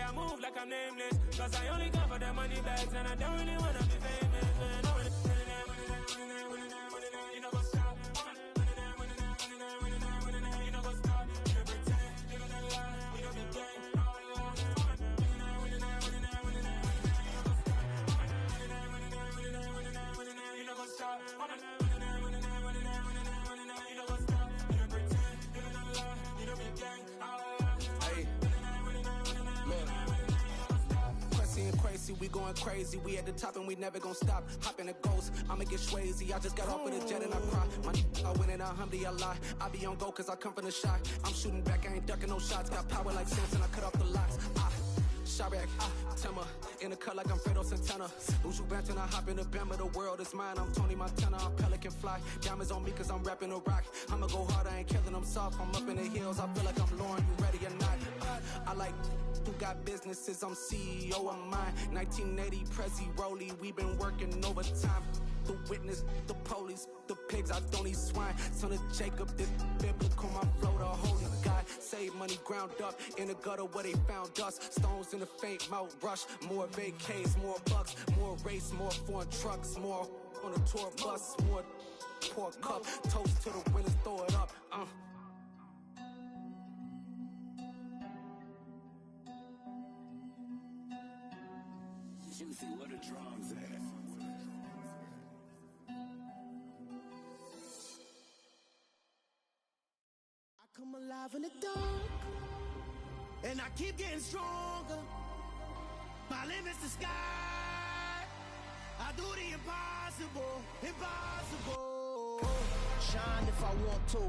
I move like I'm nameless. Cause I only come for the money bags and I don't really wanna be famous. Man, I wanna you know go stop. You know go stop. You know pretend, you know that lie, you know be gang. You know go stop. We going crazy, we at the top and we never gonna stop. Hop in a ghost, I'ma get swayzy. I just got off with a jet and I cry. My I win in a Humvee, I lie. I be on go cause I come from the shot. I'm shooting back, I ain't ducking no shots. Got power like Samson, I cut off the locks. Chirac, Timmer, in the cut like I'm Fredo Santana. Lose you bent and I hop in the Bama, the world is mine. I'm Tony Montana, I'm Pelican Fly. Diamonds on me cause I'm rapping a rock. I'ma go hard, I ain't killing them soft. I'm up in the hills, I feel like I'm Lauren, you ready or not? I like who got businesses, I'm CEO of mine. 1980 Prezi Rolly, we been working overtime. The witness, the police, the pigs, I don't eat swine. Son of Jacob, this biblical, my flow, the holy God. Save money ground up in the gutter where they found us. Stones in the faint mouth rush. More vacays, more bucks, more race, more foreign trucks, more on the tour bus, more pour cup. Toast to the winners, throw it up. Juicy, what a drums at. Come alive in the dark, and I keep getting stronger. My limit's the sky. I do the impossible, impossible. Shine if I want to.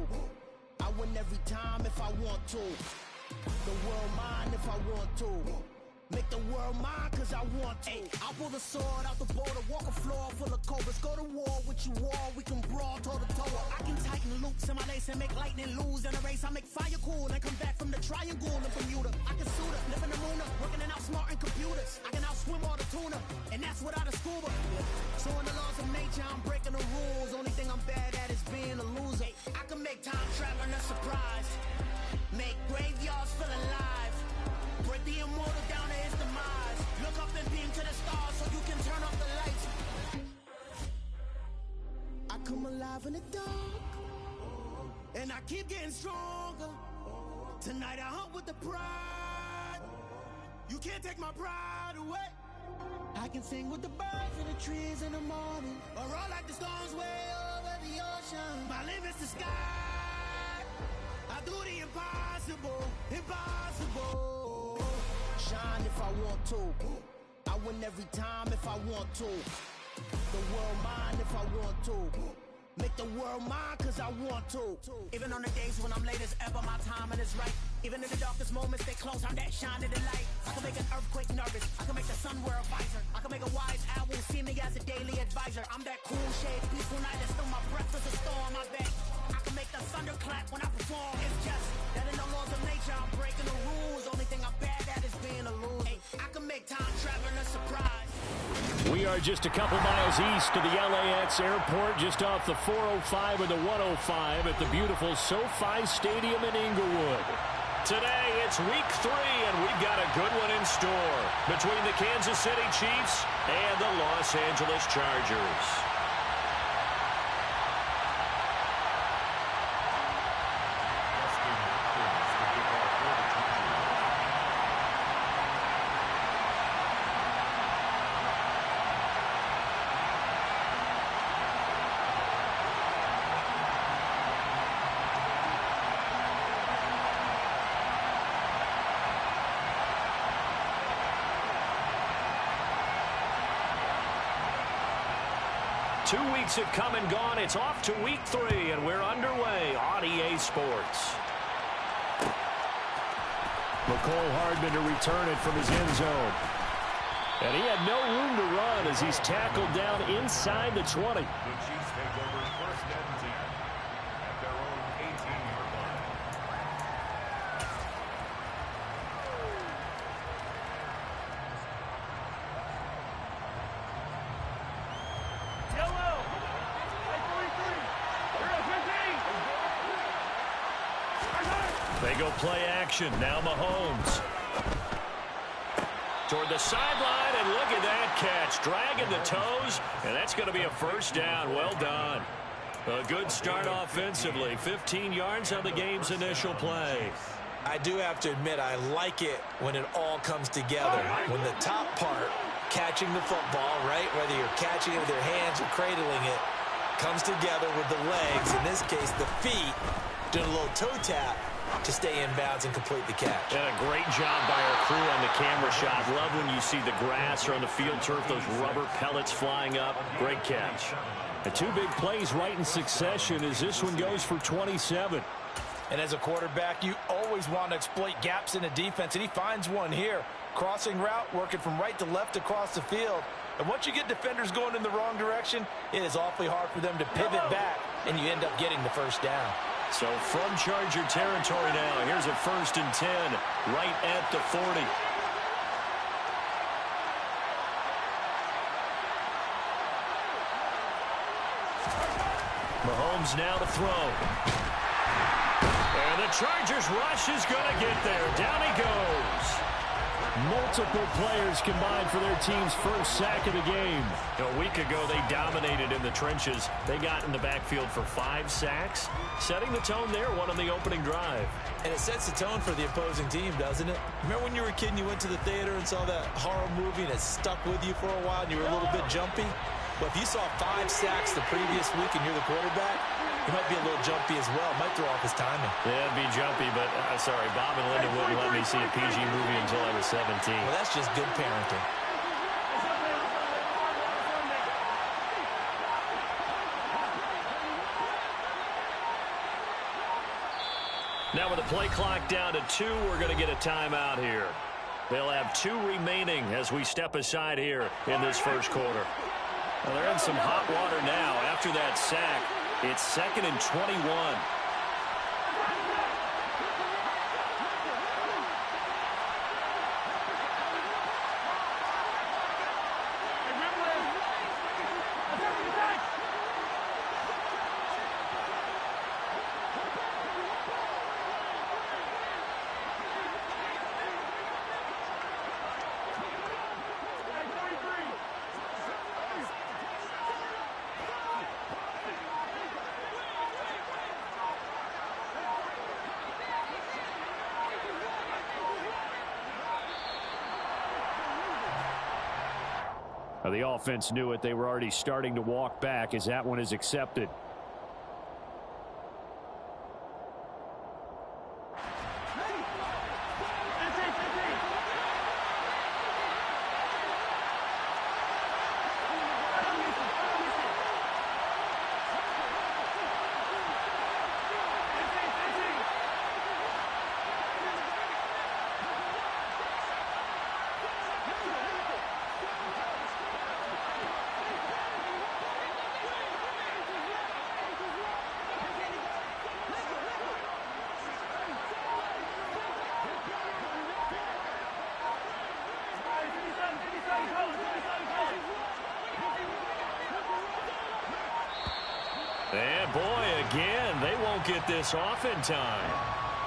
I win every time if I want to. The world mine if I want to. Make the world mine cause I want to. I'll pull the sword out the border, walk a floor full of cobras. Go to war with you all, we can brawl toe to toe. I can tighten loops in my lace and make lightning lose in a race. I make fire cool and come back from the triangle in Bermuda. I can suit up, live in the moon, working and outsmarting computers. I can outswim all the tuna, and that's without a scuba. So in the laws of nature, I'm breaking the rules. Only thing I'm bad at is being a loser. I can make time traveling a surprise. Make graveyards feel alive. Break the immortal down to his demise. Look up and beam to the stars so you can turn off the lights. I come alive in the dark, and I keep getting stronger. Tonight I hunt with the pride. You can't take my pride away. I can sing with the birds and the trees in the morning, or roll like the storms way over the ocean. My limit's the sky. I do the impossible, impossible. Shine if I want to. I win every time if I want to. The world mine if I want to. Make the world mine cause I want to. Even on the days when I'm late as ever, my timing is right. Even in the darkest moments, they close, I'm that shining the light. I can make an earthquake nervous, I can make the sun wear a visor. I can make a wise owl see me as a daily advisor. I'm that cool shade, peaceful night, and still my breath is a storm, I bet. I can make the thunder clap when I perform. It's just that in the laws of nature, I'm breaking the rules. Only thing I'm bad at is being a loser. Hey, I can make time traveling a surprise. We are just a couple miles east of the LAX airport, just off the 405 or the 105 at the beautiful SoFi Stadium in Inglewood. Today, it's week 3, and we've got a good one in store between the Kansas City Chiefs and the Los Angeles Chargers. Two weeks have come and gone. It's off to week 3, and we're underway on EA Sports. McCole Hardman to return it from his end zone. And he had no room to run as he's tackled down inside the 20. The Chiefs take over first and 10 at their own 18-yard line. They go play action. Now Mahomes. Toward the sideline, and look at that catch. Dragging the toes, and that's going to be a first down. Well done. A good start offensively. 15 yards on the game's initial play. I do have to admit, I like it when it all comes together. When the top part, catching the football, right, whether you're catching it with your hands or cradling it, comes together with the legs, in this case the feet, doing a little toe tap to stay in bounds and complete the catch. And a great job by our crew on the camera shot. Love when you see the grass or on the field turf, those rubber pellets flying up. Great catch. The two big plays right in succession as this one goes for 27. And as a quarterback, you always want to exploit gaps in the defense, and he finds one here. Crossing route, working from right to left across the field. And once you get defenders going in the wrong direction, it is awfully hard for them to pivot back, and you end up getting the first down. So from Charger territory now, here's a 1st and 10 right at the 40. Mahomes now to throw. And the Chargers rush is going to get there. Down he goes. Multiple players combined for their team's first sack of the game. A week ago, they dominated in the trenches. They got in the backfield for 5 sacks, setting the tone there, one on the opening drive. And it sets the tone for the opposing team, doesn't it? Remember when you were a kid and you went to the theater and saw that horror movie and it stuck with you for a while and you were a little bit jumpy? But if you saw 5 sacks the previous week and you're the quarterback, he might be a little jumpy as well. Might throw off his timing. Yeah, it'd be jumpy, but sorry, Bob and Linda wouldn't let me see a PG movie until I was 17. Well, that's just good parenting. Now with the play clock down to 2, we're going to get a timeout here. They'll have 2 remaining as we step aside here in this first quarter. Well, they're in some hot water now after that sack. It's 2nd and 21. The offense knew it. They were already starting to walk back as that one is accepted. And boy, again, they won't get this off in time.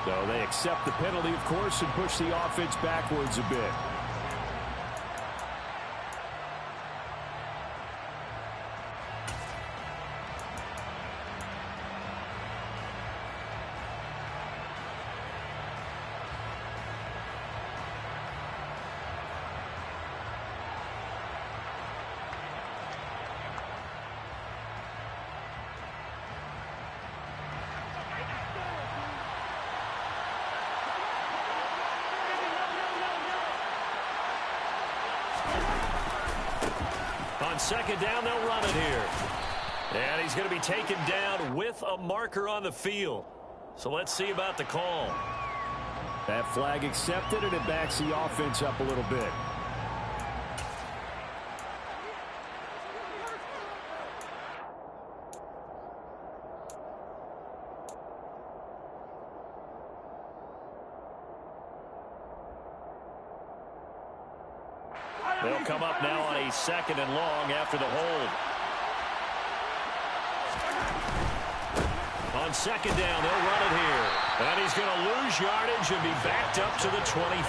So they accept the penalty, of course, and push the offense backwards a bit. On 2nd down, they'll run it here. And he's going to be taken down with a marker on the field. So let's see about the call. That flag accepted, and it backs the offense up a little bit. They'll come up now on a 2nd and long after the hold. On 2nd down, they'll run it here. And he's going to lose yardage and be backed up to the 25.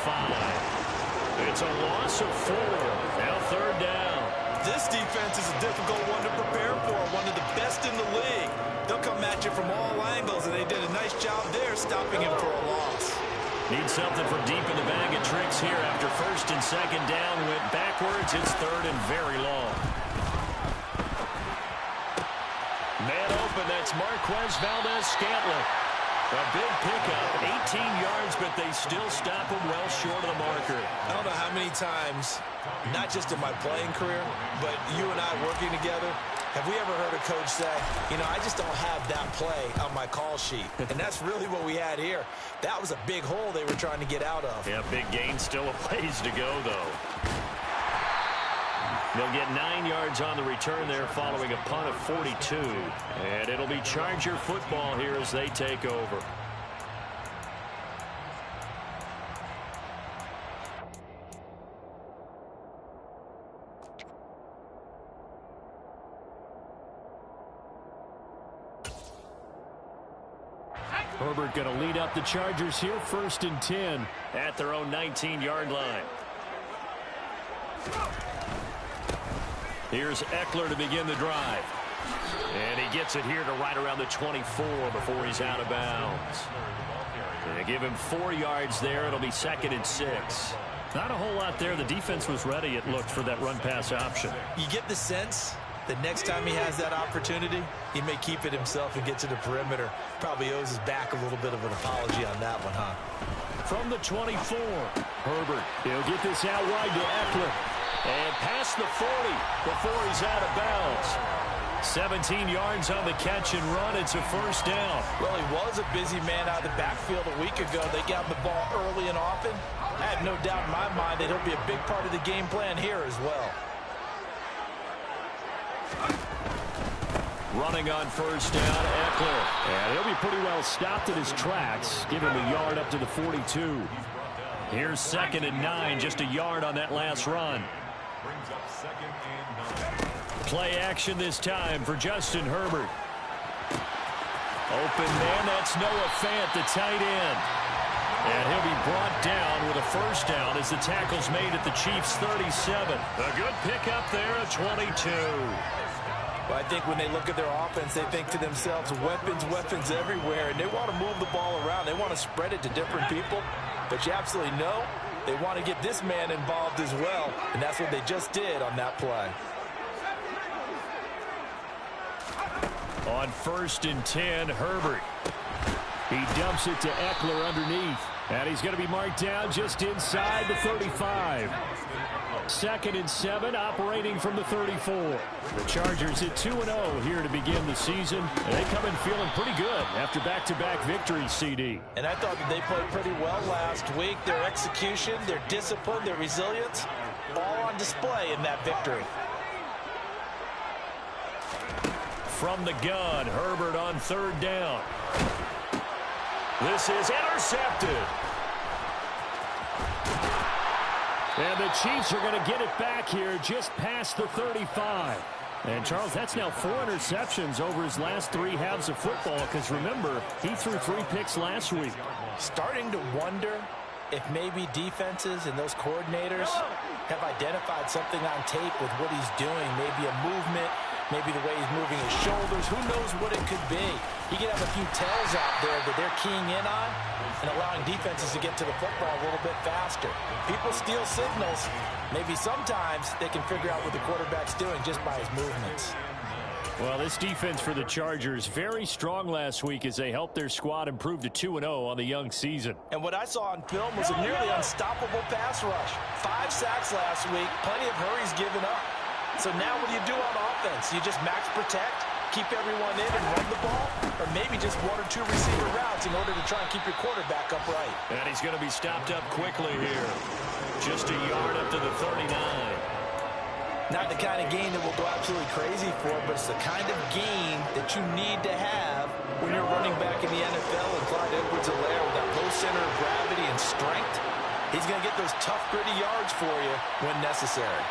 It's a loss of 4. Now third down. This defense is a difficult one to prepare for, one of the best in the league. They'll come at you from all angles, and they did a nice job there stopping him for a loss. Need something from deep in the bag of tricks here after first and second down. Went backwards. It's third and very long. Man open. That's Marquez Valdez-Scantling. A big pickup, 18 yards, but they still stop him well short of the marker. I don't know how many times, not just in my playing career, but you and I working together, have we ever heard a coach say, you know, I just don't have that play on my call sheet. And that's really what we had here. That was a big hole they were trying to get out of. Yeah, big gain, still a ways to go, though. They'll get 9 yards on the return there following a punt of 42. And it'll be Charger football here as they take over. Herbert going to lead up the Chargers here, 1st and 10 at their own 19-yard line. Here's Eckler to begin the drive. And he gets it here to right around the 24 before he's out of bounds. And they give him 4 yards there. It'll be 2nd and 6. Not a whole lot there. The defense was ready, it looked, for that run-pass option. You get the sense that next time he has that opportunity, he may keep it himself and get to the perimeter. Probably owes his back a little bit of an apology on that one, huh? From the 24, Herbert. He'll get this out wide to Eckler. And past the 40 before he's out of bounds. 17 yards on the catch and run. It's a first down. Well, he was a busy man out of the backfield a week ago. They got him the ball early and often. I have no doubt in my mind that he'll be a big part of the game plan here as well. Running on first down, Eckler. And he'll be pretty well stopped in his tracks. Give him a yard up to the 42. Here's 2nd and 9, just a yard on that last run. Play action this time for Justin Herbert. Open man, that's Noah Fant, the tight end. And he'll be brought down with a first down as the tackle's made at the Chiefs' 37. A good pickup there at 22. Well, I think when they look at their offense, they think to themselves, weapons everywhere, and they want to move the ball around. They want to spread it to different people, but you absolutely know they want to get this man involved as well, and that's what they just did on that play. On 1st and 10, Herbert. He dumps it to Eckler underneath, and he's going to be marked down just inside the 35. 2nd and 7, operating from the 34. The Chargers at 2-0 here to begin the season, and they come in feeling pretty good after back-to-back victories, CD. And I thought that they played pretty well last week. Their execution, their discipline, their resilience, all on display in that victory. From the gun, Herbert on 3rd down. This is intercepted. And the Chiefs are going to get it back here just past the 35. And, Charles, that's now 4 interceptions over his last 3 halves of football, because, remember, he threw 3 picks last week. Starting to wonder if maybe defenses and those coordinators have identified something on tape with what he's doing, maybe a movement, maybe the way he's moving his shoulders. Who knows what it could be? He could have a few tells out there that they're keying in on and allowing defenses to get to the football a little bit faster. People steal signals. Maybe sometimes they can figure out what the quarterback's doing just by his movements. Well, this defense for the Chargers very strong last week as they helped their squad improve to 2-0 on the young season. And what I saw on film was a nearly unstoppable pass rush. 5 sacks last week, plenty of hurries given up. So now what do you do on offense? You just max protect, keep everyone in and run the ball, or maybe just 1 or 2 receiver routes in order to try and keep your quarterback upright. And he's going to be stopped up quickly here. Just a yard up to the 39. Not the kind of gain that we'll go absolutely crazy for, but it's the kind of gain that you need to have when you're running back in the NFL. And Clyde Edwards-Helaire with that low center of gravity and strength, he's going to get those tough, gritty yards for you when necessary.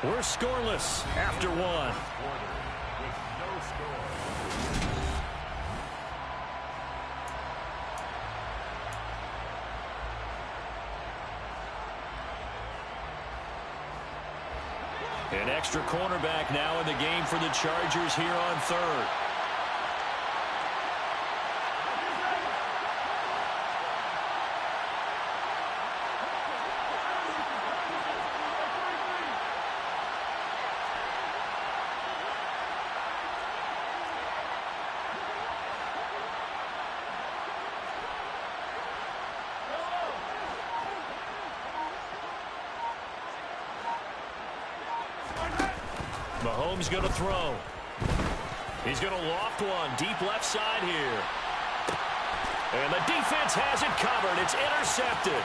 We're scoreless after one. An extra cornerback now in the game for the Chargers here on third. Mahomes going to throw. He's going to loft one deep left side here. And the defense has it covered. It's intercepted.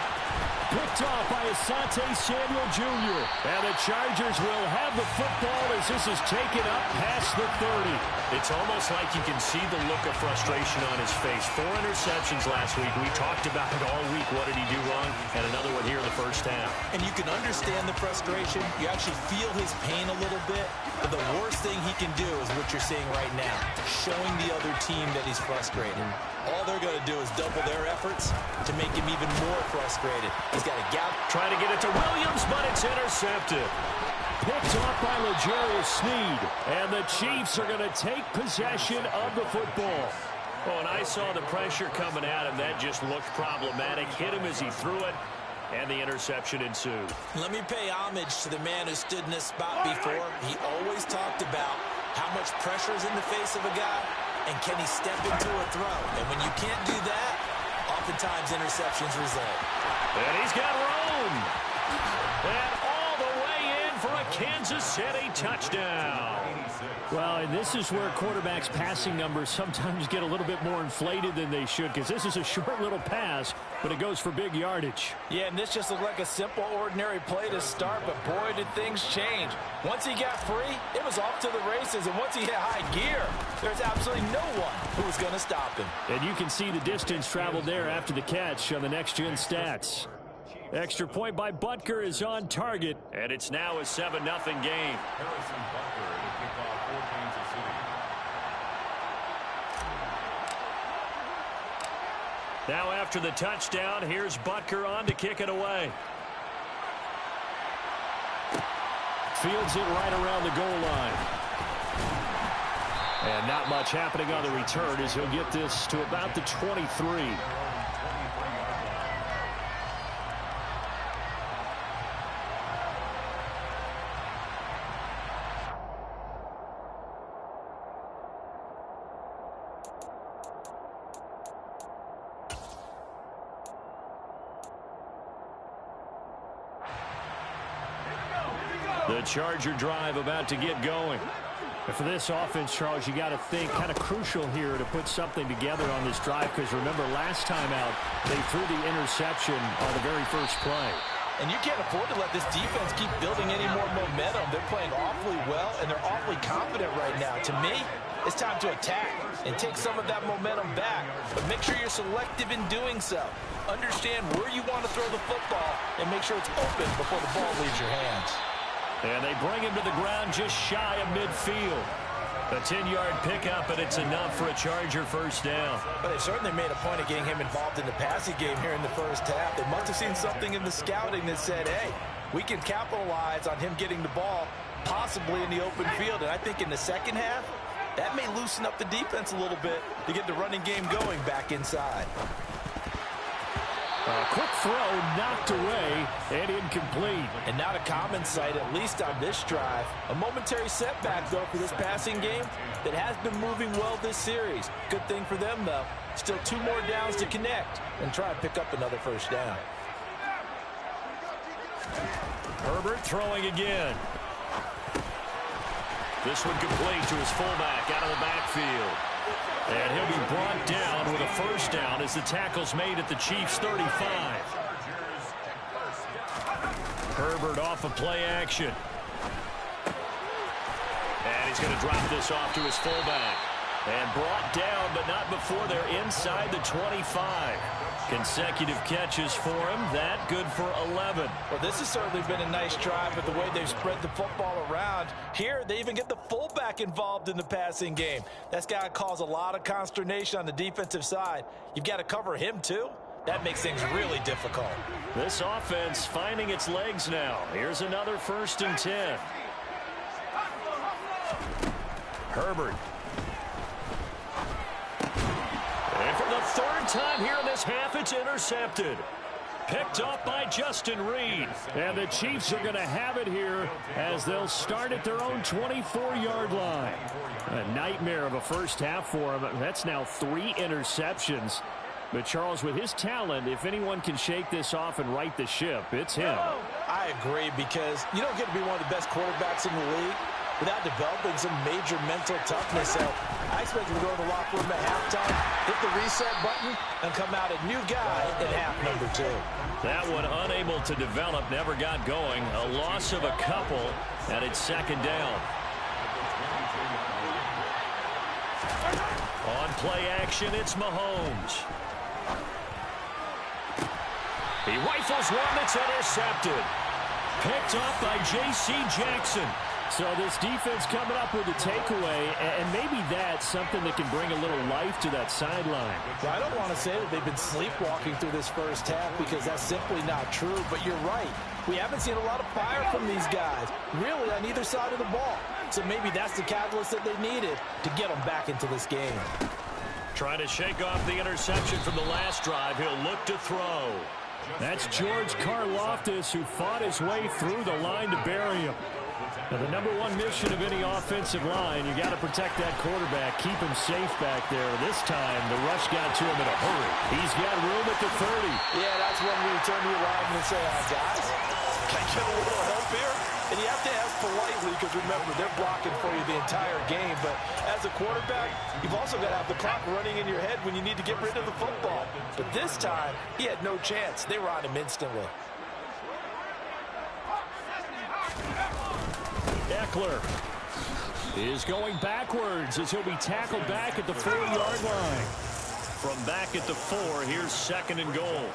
Picked off by Asante Samuel Jr. And the Chargers will have the football as this is taken up past the 30. It's almost like you can see the look of frustration on his face. 4 interceptions last week. We talked about it all week. What did he do wrong? And another one here in the first half. And you can understand the frustration. You actually feel his pain a little bit. But the worst thing he can do is what you're seeing right now, showing the other team that he's frustrated. All they're going to do is double their efforts to make him even more frustrated. He's got a gap. Trying to get it to Williams, but it's intercepted. Picked off by L'Jarius Sneed. And the Chiefs are going to take possession of the football. Oh, and I saw the pressure coming at him. That just looked problematic. Hit him as he threw it. And the interception ensued. Let me pay homage to the man who stood in this spot before. He always talked about how much pressure is in the face of a guy, and can he step into a throw. And when you can't do that, oftentimes interceptions result. And he's got room. And all the way in for a Kansas City touchdown. Well, and this is where quarterbacks' passing numbers sometimes get a little bit more inflated than they should, because this is a short little pass, but it goes for big yardage. Yeah, and this just looked like a simple, ordinary play to start, but boy, did things change. Once he got free, it was off to the races, and once he hit high gear, there's absolutely no one who was going to stop him. And you can see the distance traveled there after the catch on the next-gen stats. Extra point by Butker is on target, and it's now a 7-0 game. Harrison Butker to kick off for Kansas City. Now after the touchdown, here's Butker on to kick it away. Fields it right around the goal line. And not much happening on the return as he'll get this to about the 23. The Charger drive about to get going. And for this offense, Charles, you got to think kind of crucial here to put something together on this drive, because remember, last time out, they threw the interception on the very first play. And you can't afford to let this defense keep building any more momentum. They're playing awfully well, and they're awfully confident right now. To me, it's time to attack and take some of that momentum back. But make sure you're selective in doing so. Understand where you want to throw the football and make sure it's open before the ball leaves your hands. And they bring him to the ground just shy of midfield. A 10-yard pickup, and it's enough for a Charger first down. But they certainly made a point of getting him involved in the passing game here in the first half. They must have seen something in the scouting that said, hey, we can capitalize on him getting the ball, possibly in the open field. And I think in the second half, that may loosen up the defense a little bit to get the running game going back inside. A quick throw knocked away and incomplete. And not a common sight, at least on this drive. A momentary setback, though, for this passing game that has been moving well this series. Good thing for them, though. Still 2 more downs to connect and try and pick up another first down. Herbert throwing again. This one complete to his fullback out of the backfield. And he'll be brought down with a first down as the tackle's made at the Chiefs' 35. Herbert off of play action. And he's going to drop this off to his fullback. And brought down, but not before they're inside the 25. Consecutive catches for him. That good for 11. Well, this has certainly been a nice drive with the way they've spread the football around. Here, they even get the fullback involved in the passing game. That's got to cause a lot of consternation on the defensive side. You've got to cover him, too. That makes things really difficult. This offense finding its legs now. Here's another 1st and 10. Herbert. And for the 3rd time here in this half, it's intercepted. Picked up by Justin Reed. And the Chiefs are going to have it here as they'll start at their own 24-yard line. A nightmare of a first half for him. That's now 3 interceptions. But, Charles, with his talent, if anyone can shake this off and right the ship, it's him. I agree, because you don't get to be one of the best quarterbacks in the league without developing some major mental toughness. So I expect him to go to the locker room at halftime, hit the reset button, and come out a new guy in half number 2. That one unable to develop, never got going. A loss of a couple, and it's 2nd down. On play action, it's Mahomes. He rifles one that's intercepted. Picked off by J.C. Jackson. So this defense coming up with a takeaway, and maybe that's something that can bring a little life to that sideline. Well, I don't want to say that they've been sleepwalking through this first half, because that's simply not true, but you're right. We haven't seen a lot of fire from these guys, really, on either side of the ball. So maybe that's the catalyst that they needed to get them back into this game. Trying to shake off the interception from the last drive. He'll look to throw. That's George Karlaftis, who fought his way through the line to bury him. Now, the number one mission of any offensive line, you got to protect that quarterback, keep him safe back there. This time, the rush got to him in a hurry. He's got room at the 30. Yeah, that's when we turn to your lineman and say, guys, can I get a little help here? And you have to ask politely, because remember, they're blocking for you the entire game. But as a quarterback, you've also got to have the clock running in your head when you need to get rid of the football. But this time, he had no chance. They were on him instantly. Eckler is going backwards as he'll be tackled back at the 4-yard line. From back at the 4, here's 2nd and goal.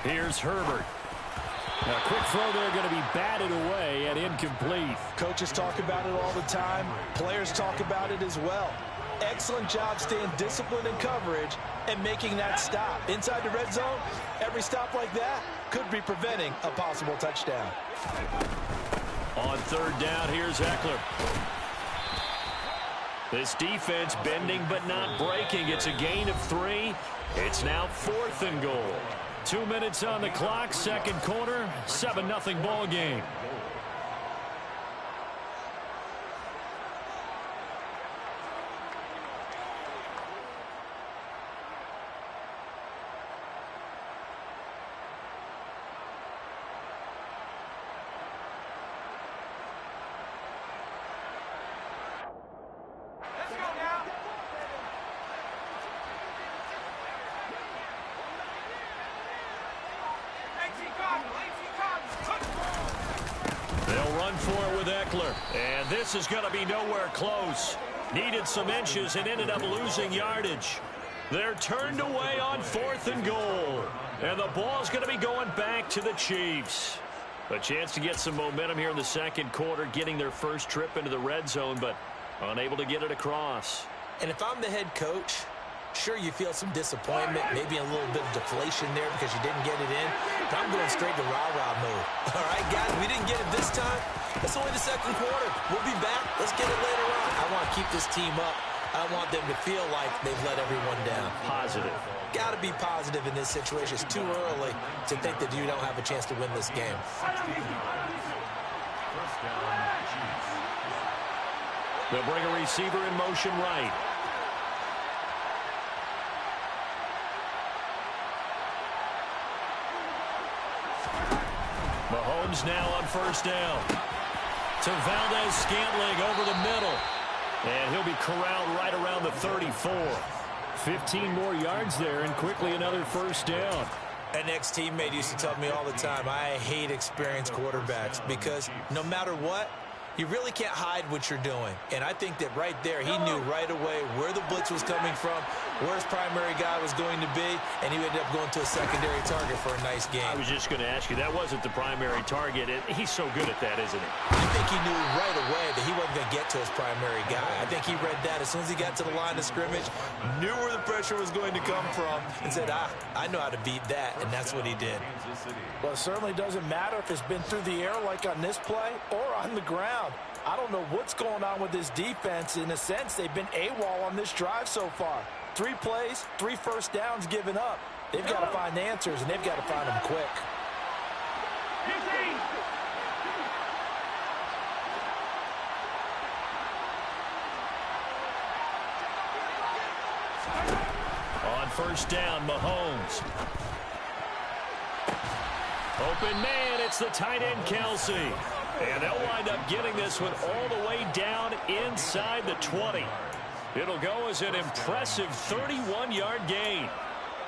Here's Herbert. A quick throw there, going to be batted away and incomplete. Coaches talk about it all the time. Players talk about it as well. Excellent job staying disciplined in coverage and making that stop. Inside the red zone, every stop like that could be preventing a possible touchdown. On 3rd down, here's Eckler. This defense bending but not breaking. It's a gain of 3. It's now 4th and goal. 2 minutes on the clock, 2nd quarter, 7-0 ball game. And this is going to be nowhere close. Needed some inches and ended up losing yardage. They're turned away on 4th and goal. And the ball's going to be going back to the Chiefs. A chance to get some momentum here in the 2nd quarter, getting their first trip into the red zone, but unable to get it across. And if I'm the head coach, sure, you feel some disappointment, maybe a little bit of deflation there because you didn't get it in. But I'm going straight to rah-rah mode. All right, guys, we didn't get it this time. It's only the 2nd quarter. We'll be back. Let's get it later on. I want to keep this team up. I want them to feel like they've let everyone down. Positive. Got to be positive in this situation. It's too early to think that you don't have a chance to win this game. They'll bring a receiver in motion right. Mahomes now on 1st down. To Valdez-Scantling over the middle. And he'll be corralled right around the 34. 15 more yards there, and quickly another 1st down. An ex-teammate used to tell me all the time, I hate experienced quarterbacks because no matter what, you really can't hide what you're doing. And I think that right there, he knew right away where the blitz was coming from, where his primary guy was going to be, and he ended up going to a secondary target for a nice game. I was just going to ask you, that wasn't the primary target. He's so good at that, isn't he? I think he knew right away that he wasn't going to get to his primary guy. I think he read that as soon as he got to the line of scrimmage, knew where the pressure was going to come from, and said, I know how to beat that, and that's what he did. Well, it certainly doesn't matter if it's been through the air like on this play or on the ground. I don't know what's going on with this defense. In a sense, they've been AWOL on this drive so far. 3 plays, 3 first downs given up. They've got to find answers, and they've got to find them quick. On first down, Mahomes. Open man, it's the tight end, Kelsey. And they'll wind up getting this one all the way down inside the 20. It'll go as an impressive 31-yard gain.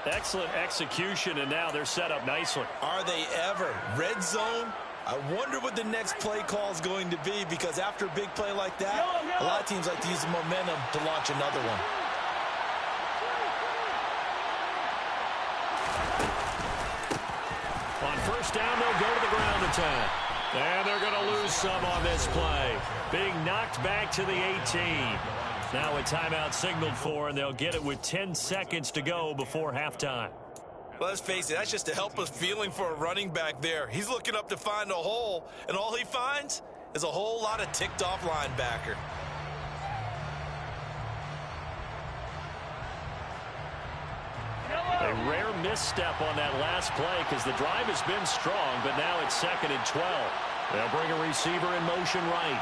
Excellent execution, and now they're set up nicely. Are they ever? Red zone? I wonder what the next play call is going to be, because after a big play like that, a lot of teams like to use the momentum to launch another one. On first down, they'll go to the ground attack. And they're going to lose some on this play. Being knocked back to the 18. Now a timeout signaled for, and they'll get it with 10 seconds to go before halftime. Well, let's face it, that's just a helpless feeling for a running back there. He's looking up to find a hole, and all he finds is a whole lot of ticked-off linebacker. A rare misstep on that last play because the drive has been strong, but now it's 2nd and 12. They'll bring a receiver in motion right.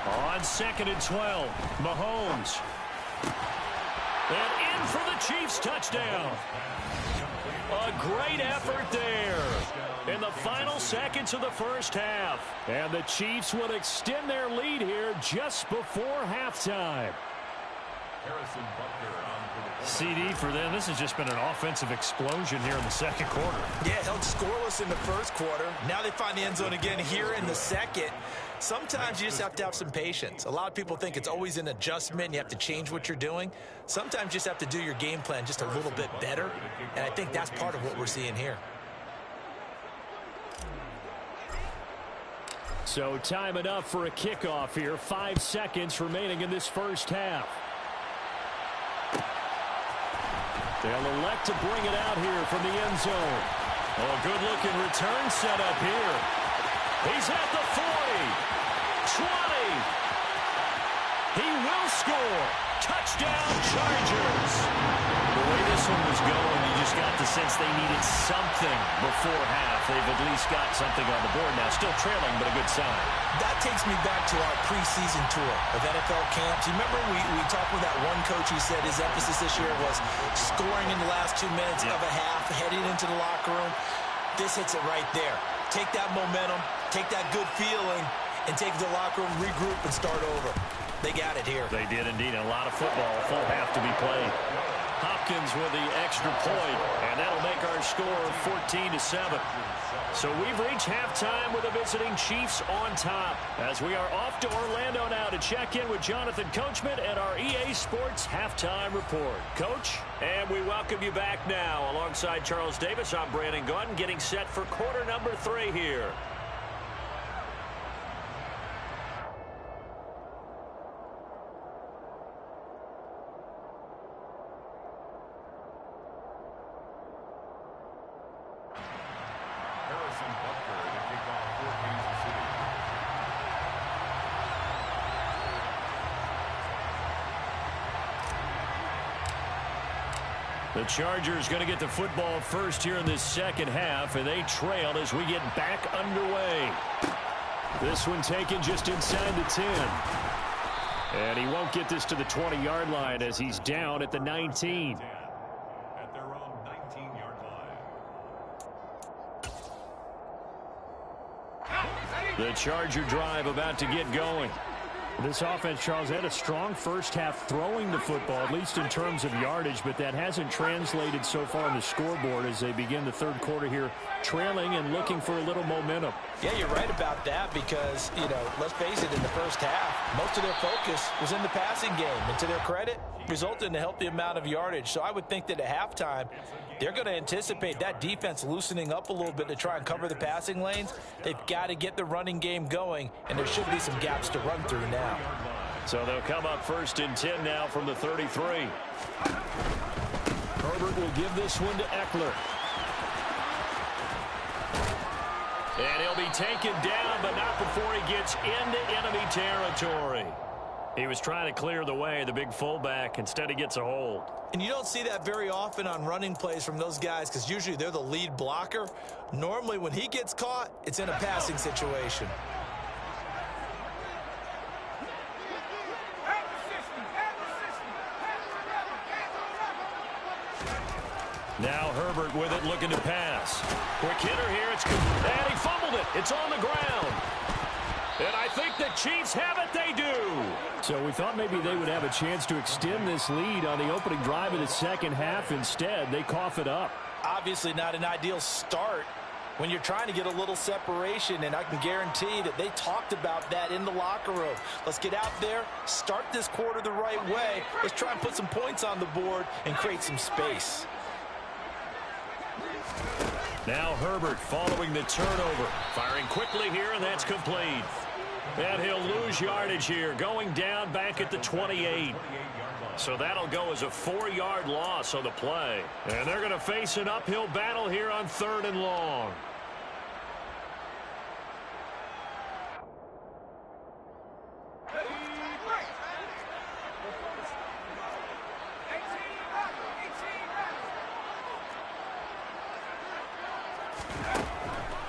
On 2nd and 12, Mahomes. And in for the Chiefs touchdown. A great effort there in the final seconds of the first half. And the Chiefs will extend their lead here just before halftime. CD for them. This has just been an offensive explosion here in the second quarter. Yeah, held scoreless in the first quarter. Now they find the end zone again here in the second. Sometimes you just have to have some patience. A lot of people think it's always an adjustment. You have to change what you're doing. Sometimes you just have to do your game plan just a little bit better. And I think that's part of what we're seeing here. So time enough for a kickoff here. 5 seconds remaining in this first half. They'll elect to bring it out here from the end zone. Oh, a good-looking return set up here. He's at the 40, 20. He will score. Touchdown, Chargers. The way this one was going, you just got the sense they needed something before half. They've at least got something on the board now. Still trailing, but a good sign. That takes me back to our preseason tour of NFL camps. You remember we talked with that one coach who said his emphasis this year was scoring in the last 2 minutes of a half, heading into the locker room. This hits it right there. Take that momentum, take that good feeling, and take the locker room, regroup, and start over. They got it here. They did indeed. A lot of football, a full half to be played. Hopkins with the extra point, and that'll make our score 14-7. So we've reached halftime with the visiting Chiefs on top, as we are off to Orlando now to check in with Jonathan Coachman and our EA Sports Halftime Report. Coach, and we welcome you back now. Alongside Charles Davis, I'm Brandon Gunn, getting set for quarter number 3 here. The Chargers going to get the football first here in this second half, and they trail as we get back underway. This one taken just inside the 10. And he won't get this to the 20-yard line as he's down at the 19. At their own 19-yard line. The Charger drive about to get going. This offense, Charles, had a strong first half throwing the football, at least in terms of yardage, but that hasn't translated so far on the scoreboard as they begin the third quarter here, trailing and looking for a little momentum. Yeah, you're right about that because, let's face it, in the first half, most of their focus was in the passing game. And to their credit, resulted in a healthy amount of yardage. So I would think that at halftime, they're going to anticipate that defense loosening up a little bit to try and cover the passing lanes. They've got to get the running game going, and there should be some gaps to run through now. So they'll come up 1st and 10 now from the 33. Herbert will give this one to Eckler. And he'll be taken down, but not before he gets into enemy territory. He was trying to clear the way, the big fullback. Instead, he gets a hold. And you don't see that very often on running plays from those guys because usually they're the lead blocker. Normally, when he gets caught, it's in a passing situation. Now Herbert with it, looking to pass. Quick hitter here. And he fumbled it. It's on the ground. And I think the Chiefs have it. They do. So we thought maybe they would have a chance to extend this lead on the opening drive of the second half. Instead, they cough it up. Obviously not an ideal start when you're trying to get a little separation, and I can guarantee that they talked about that in the locker room. Let's get out there, start this quarter the right way. Let's try and put some points on the board and create some space. Now Herbert following the turnover. Firing quickly here, and that's complete. And he'll lose yardage here, going down back at the 28. So that'll go as a 4-yard loss on the play. And they're going to face an uphill battle here on 3rd and long.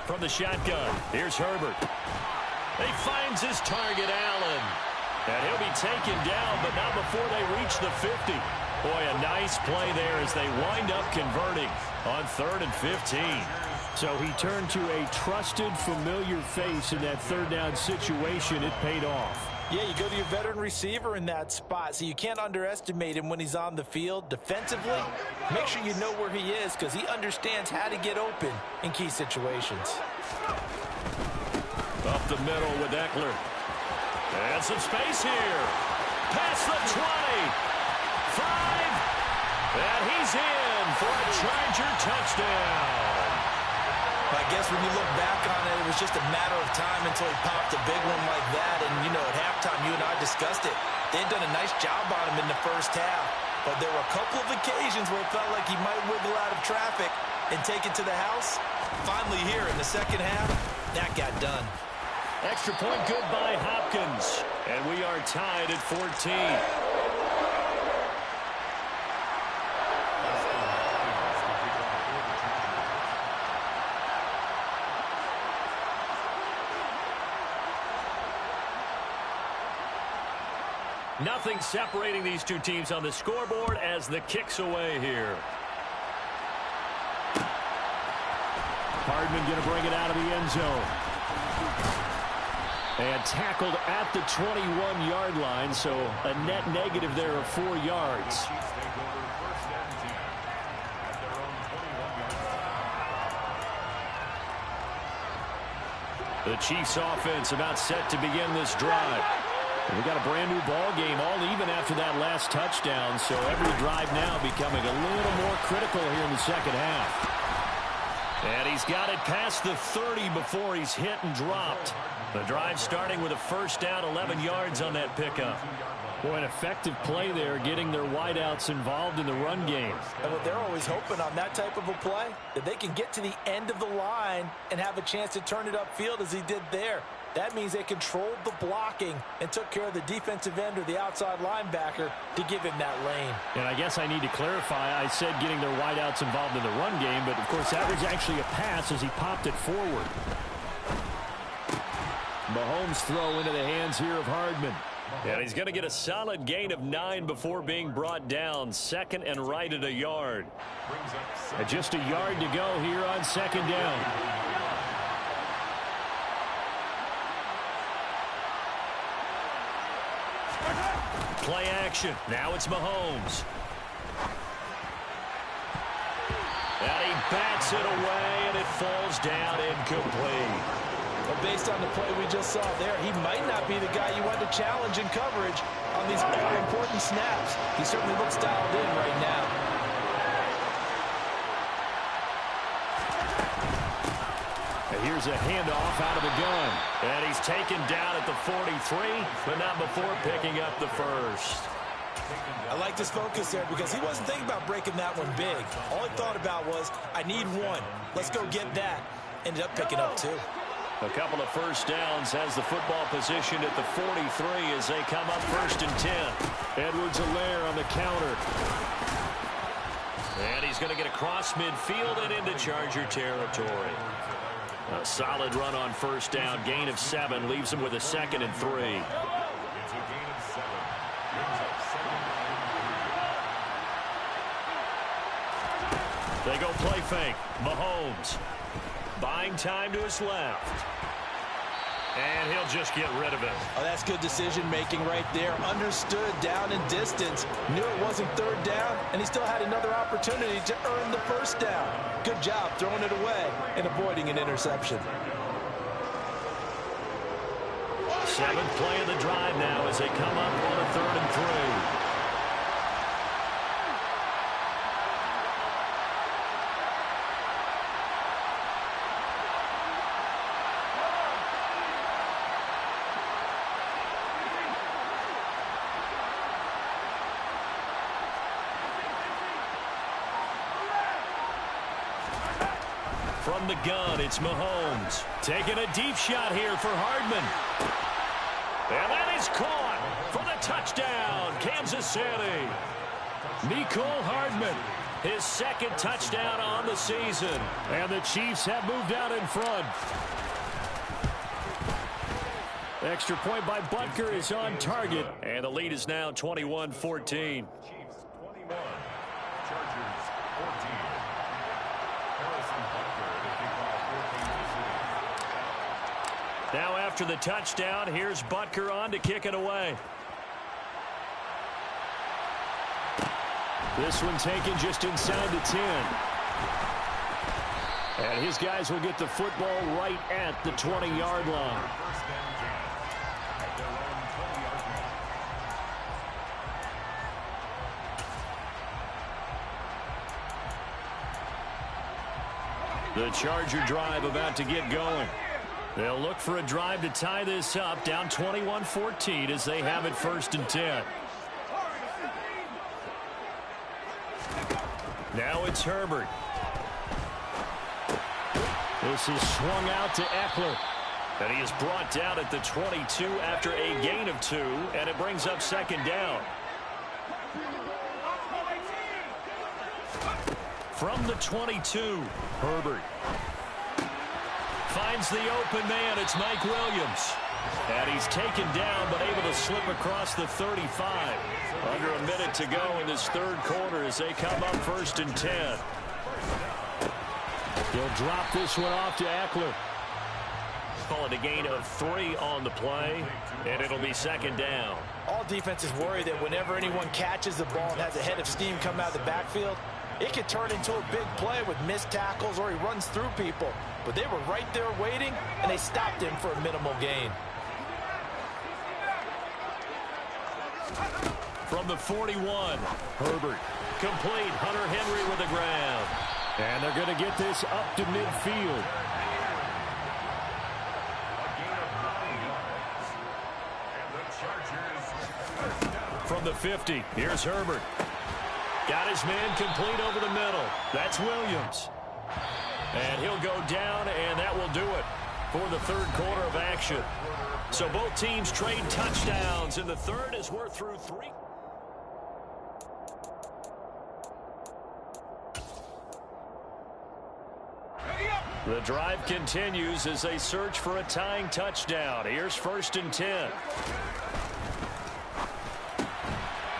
From the shotgun, here's Herbert. He finds his target, Allen. And he'll be taken down, but not before they reach the 50. Boy, a nice play there as they wind up converting on 3rd and 15. So he turned to a trusted, familiar face in that 3rd down situation. It paid off. Yeah, you go to your veteran receiver in that spot, so you can't underestimate him when he's on the field. Defensively, make sure you know where he is because he understands how to get open in key situations. Up the middle with Eckler. And some space here. Past the 20. 5. And he's in for a Charger touchdown. I guess when you look back on it, it was just a matter of time until he popped a big one like that. And, at halftime, you and I discussed it. They'd done a nice job on him in the first half. But there were a couple of occasions where it felt like he might wiggle out of traffic and take it to the house. Finally here in the second half, that got done. Extra point good by Hopkins. And we are tied at 14. Nothing separating these two teams on the scoreboard as the kick's away here. Hardman going to bring it out of the end zone. And tackled at the 21-yard line, so a net negative there of 4 yards. The Chiefs offense about set to begin this drive. We got a brand new ball game, all even after that last touchdown, so every drive now becoming a little more critical here in the second half. And he's got it past the 30 before he's hit and dropped. The drive starting with a first down, 11 yards on that pickup. Boy, an effective play there, getting their wideouts involved in the run game. And what they're always hoping on that type of a play, that they can get to the end of the line and have a chance to turn it upfield as he did there. That means they controlled the blocking and took care of the defensive end or the outside linebacker to give him that lane. And I guess I need to clarify, I said getting their wideouts involved in the run game, but of course that was actually a pass as he popped it forward. Mahomes throw into the hands here of Hardman. And he's going to get a solid gain of 9 before being brought down. 2nd and right at a yard. And just a yard to go here on 2nd down. Play action. Now it's Mahomes. And he bats it away, and it falls down incomplete. But based on the play we just saw there, he might not be the guy you want to challenge in coverage on these all-important snaps. He certainly looks dialed in right now. And here's a handoff out of the gun. And he's taken down at the 43, but not before picking up the first. I like this focus there because he wasn't thinking about breaking that one big. All he thought about was, I need one. Let's go get that. Ended up picking up two. A couple of first downs has the football positioned at the 43 as they come up 1st and 10. Edwards-Helaire on the counter. And he's going to get across midfield and into Charger territory. A solid run on first down. Gain of 7 leaves him with a 2nd and 3. It's a gain of 7. Brings up 2nd. They go play fake. Mahomes. Buying time to his left. And he'll just get rid of it. Oh, that's good decision-making right there. Understood down and distance. Knew it wasn't 3rd down, and he still had another opportunity to earn the first down. Good job throwing it away and avoiding an interception. 7th play of the drive now as they come up on a 3rd and 3. From the gun, it's Mahomes. Taking a deep shot here for Hardman. And that is caught for the touchdown, Kansas City. Mecole Hardman, his 2nd touchdown on the season. And the Chiefs have moved out in front. Extra point by Butker is on target. And the lead is now 21-14. Chiefs 21. Chargers 14. Harrison Butker to kick off for Kansas City. Now after the touchdown, here's Butker on to kick it away. This one taken just inside the 10. And his guys will get the football right at the 20-yard line. First and 10 at their own 20-yard line. The Charger drive about to get going. They'll look for a drive to tie this up, down 21-14 as they have it 1st and 10. Now it's Herbert. This is swung out to Eckler. And he is brought down at the 22 after a gain of 2, and it brings up 2nd down. From the 22, Herbert finds the open man. It's Mike Williams. And he's taken down, but able to slip across the 35. Under a minute to go in this 3rd quarter as they come up 1st and 10. He'll drop this one off to Eckler. Call it a gain of 3 on the play, and it'll be 2nd down. All defenses worry that whenever anyone catches the ball and has a head of steam come out of the backfield, it could turn into a big play with missed tackles or he runs through people. But they were right there waiting, and they stopped him for a minimal gain. From the 41, Herbert. Complete. Hunter Henry with the grab. And they're going to get this up to midfield. From the 50, here's Herbert. Got his man complete over the middle. That's Williams. And he'll go down, and that will do it for the 3rd quarter of action. So both teams trade touchdowns, and the 3rd as we're through 3. The drive continues as they search for a tying touchdown. Here's 1st and 10.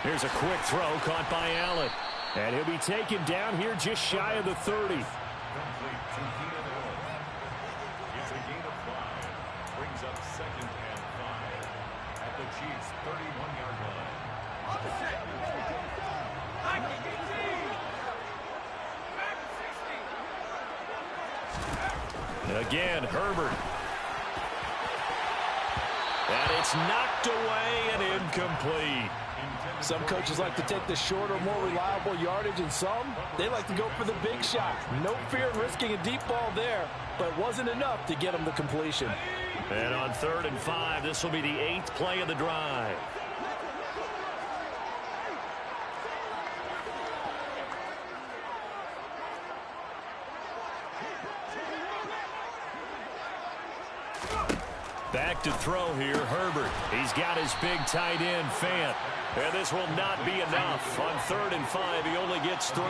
Here's a quick throw caught by Allen. And he'll be taken down here just shy of the 30. Complete to Keenan Allen. It's a gain of 5. Brings up 2nd and 5 at the Chiefs' 31-yard line. Again, Herbert. And it's knocked away and incomplete. Some coaches like to take the shorter, more reliable yardage, and some, they like to go for the big shot. No fear in risking a deep ball there, but it wasn't enough to get them the completion. And on 3rd and 5, this will be the 8th play of the drive. Back to throw here, Herbert. He's got his big tight end, Fant. And this will not be enough. On 3rd and 5, he only gets 3.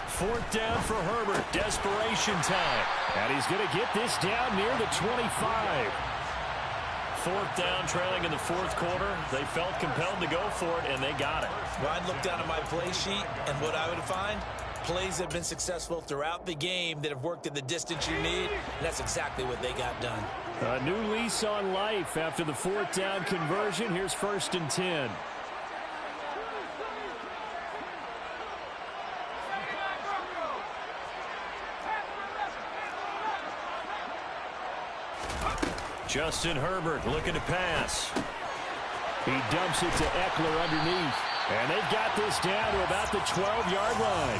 Fourth down for Herbert. Desperation time. And he's going to get this down near the 25. 4th down, trailing in the 4th quarter. They felt compelled to go for it, and they got it. Well, I'd look down at my play sheet, and what I would find, plays have been successful throughout the game that have worked at the distance you need, and that's exactly what they got done. A new lease on life after the 4th down conversion. Here's 1st and 10. Justin Herbert looking to pass. He dumps it to Eckler underneath. And they've got this down to about the 12-yard line.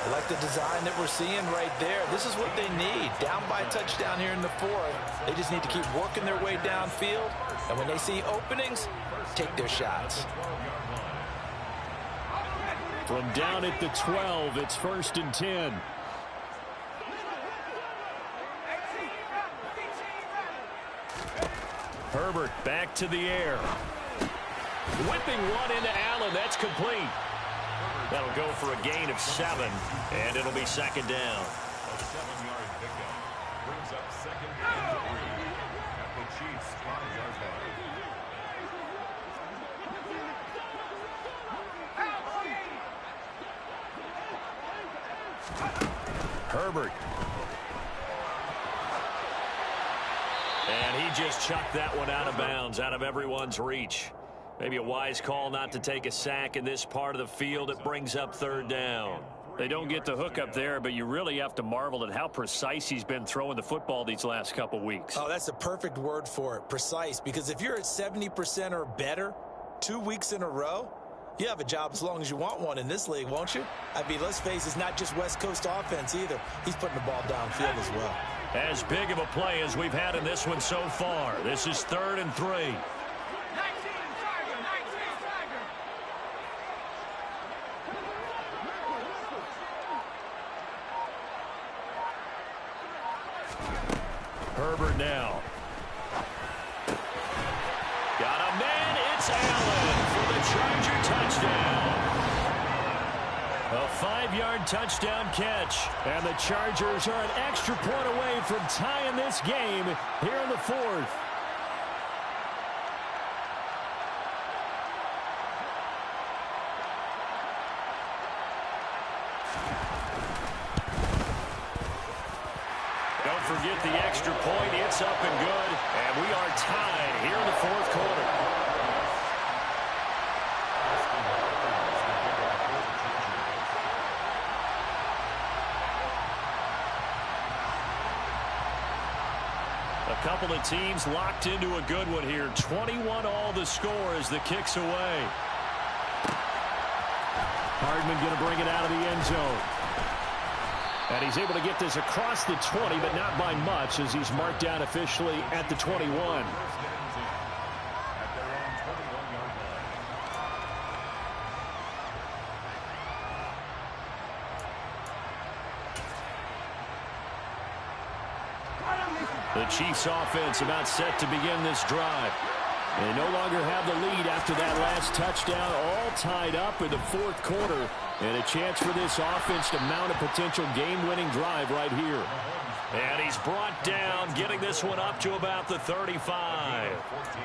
I like the design that we're seeing right there. This is what they need. Down by a touchdown here in the 4th. They just need to keep working their way downfield. And when they see openings, take their shots. From down at the 12, it's 1st and 10. Herbert back to the air. Whipping one into Allen. That's complete. That'll go for a gain of 7, and it'll be 2nd down. A 7-yard pickup brings up 2nd and 3 at the Chiefs' 5-yard line. Herbert. And he just chucked that one out of bounds, out of everyone's reach. Maybe a wise call not to take a sack in this part of the field. It brings up 3rd down. They don't get the hook up there, but you really have to marvel at how precise he's been throwing the football these last couple weeks. Oh, that's the perfect word for it, precise. Because if you're at 70% or better 2 weeks in a row, you have a job as long as you want one in this league, won't you? I mean, let's face it, it's not just West Coast offense either. He's putting the ball downfield as well. As big of a play as we've had in this one so far. This is 3rd and 3. Herbert now. Got a man. It's Allen for the Charger touchdown. A 5-yard touchdown catch. And the Chargers are an extra point away from tying this game here in the 4th. Don't forget the extra point. It's up and good. And we are tied here in the 4th quarter. A couple of teams locked into a good one here. 21 all the score as the kick's away. Hardman going to bring it out of the end zone. And he's able to get this across the 20, but not by much as he's marked down officially at the 21. The Chiefs offense about set to begin this drive. They no longer have the lead after that last touchdown, all tied up in the 4th quarter. And a chance for this offense to mount a potential game-winning drive right here. And he's brought down, getting this one up to about the 35.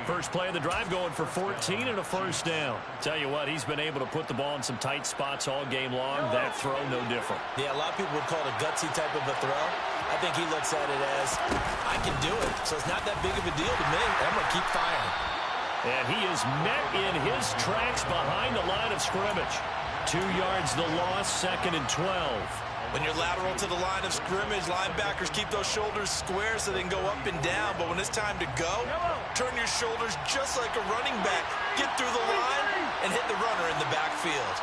First play of the drive going for 14 and a first down. Tell you what, he's been able to put the ball in some tight spots all game long. That throw, no different. Yeah, a lot of people would call it a gutsy type of a throw. I think he looks at it as, I can do it, so it's not that big of a deal to me. I'm going to keep firing. And he is met in his tracks behind the line of scrimmage. 2 yards the loss, 2nd and 12. When you're lateral to the line of scrimmage, linebackers keep those shoulders square so they can go up and down. But when it's time to go, turn your shoulders just like a running back. Get through the line and hit the runner in the backfield.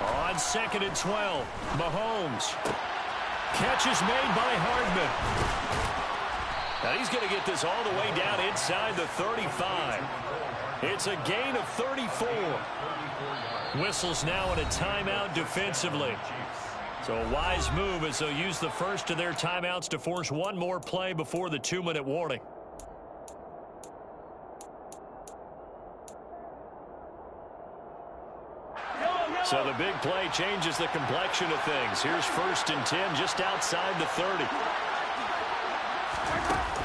On 2nd and 12, Mahomes. Catch is made by Hardman. Now he's going to get this all the way down inside the 35. It's a gain of 34. Whistles now in a timeout defensively. So a wise move as they'll use the first of their timeouts to force one more play before the 2-minute warning. So the big play changes the complexion of things. Here's 1st and 10 just outside the 30.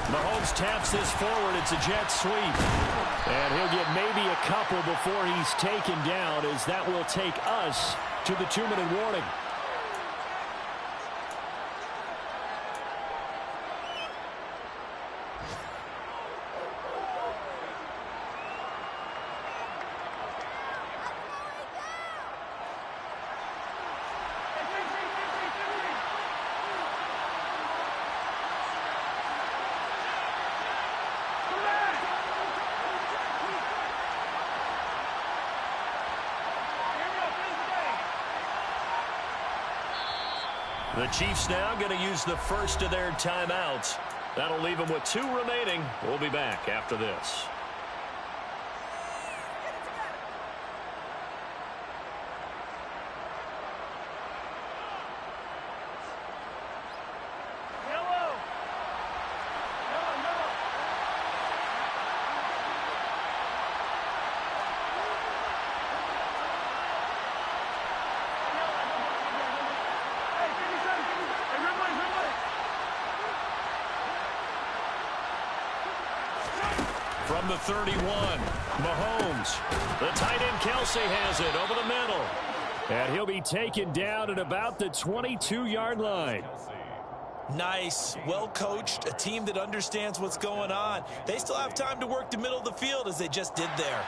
Mahomes taps this forward. It's a jet sweep. And he'll get maybe a couple before he's taken down, as that will take us to the 2-minute warning. The Chiefs now going to use the first of their timeouts. That'll leave them with 2 remaining. We'll be back after this. From the 31, Mahomes. The tight end Kelsey has it over the middle. And he'll be taken down at about the 22-yard line. Nice, well coached, a team that understands what's going on. They still have time to work the middle of the field as they just did there.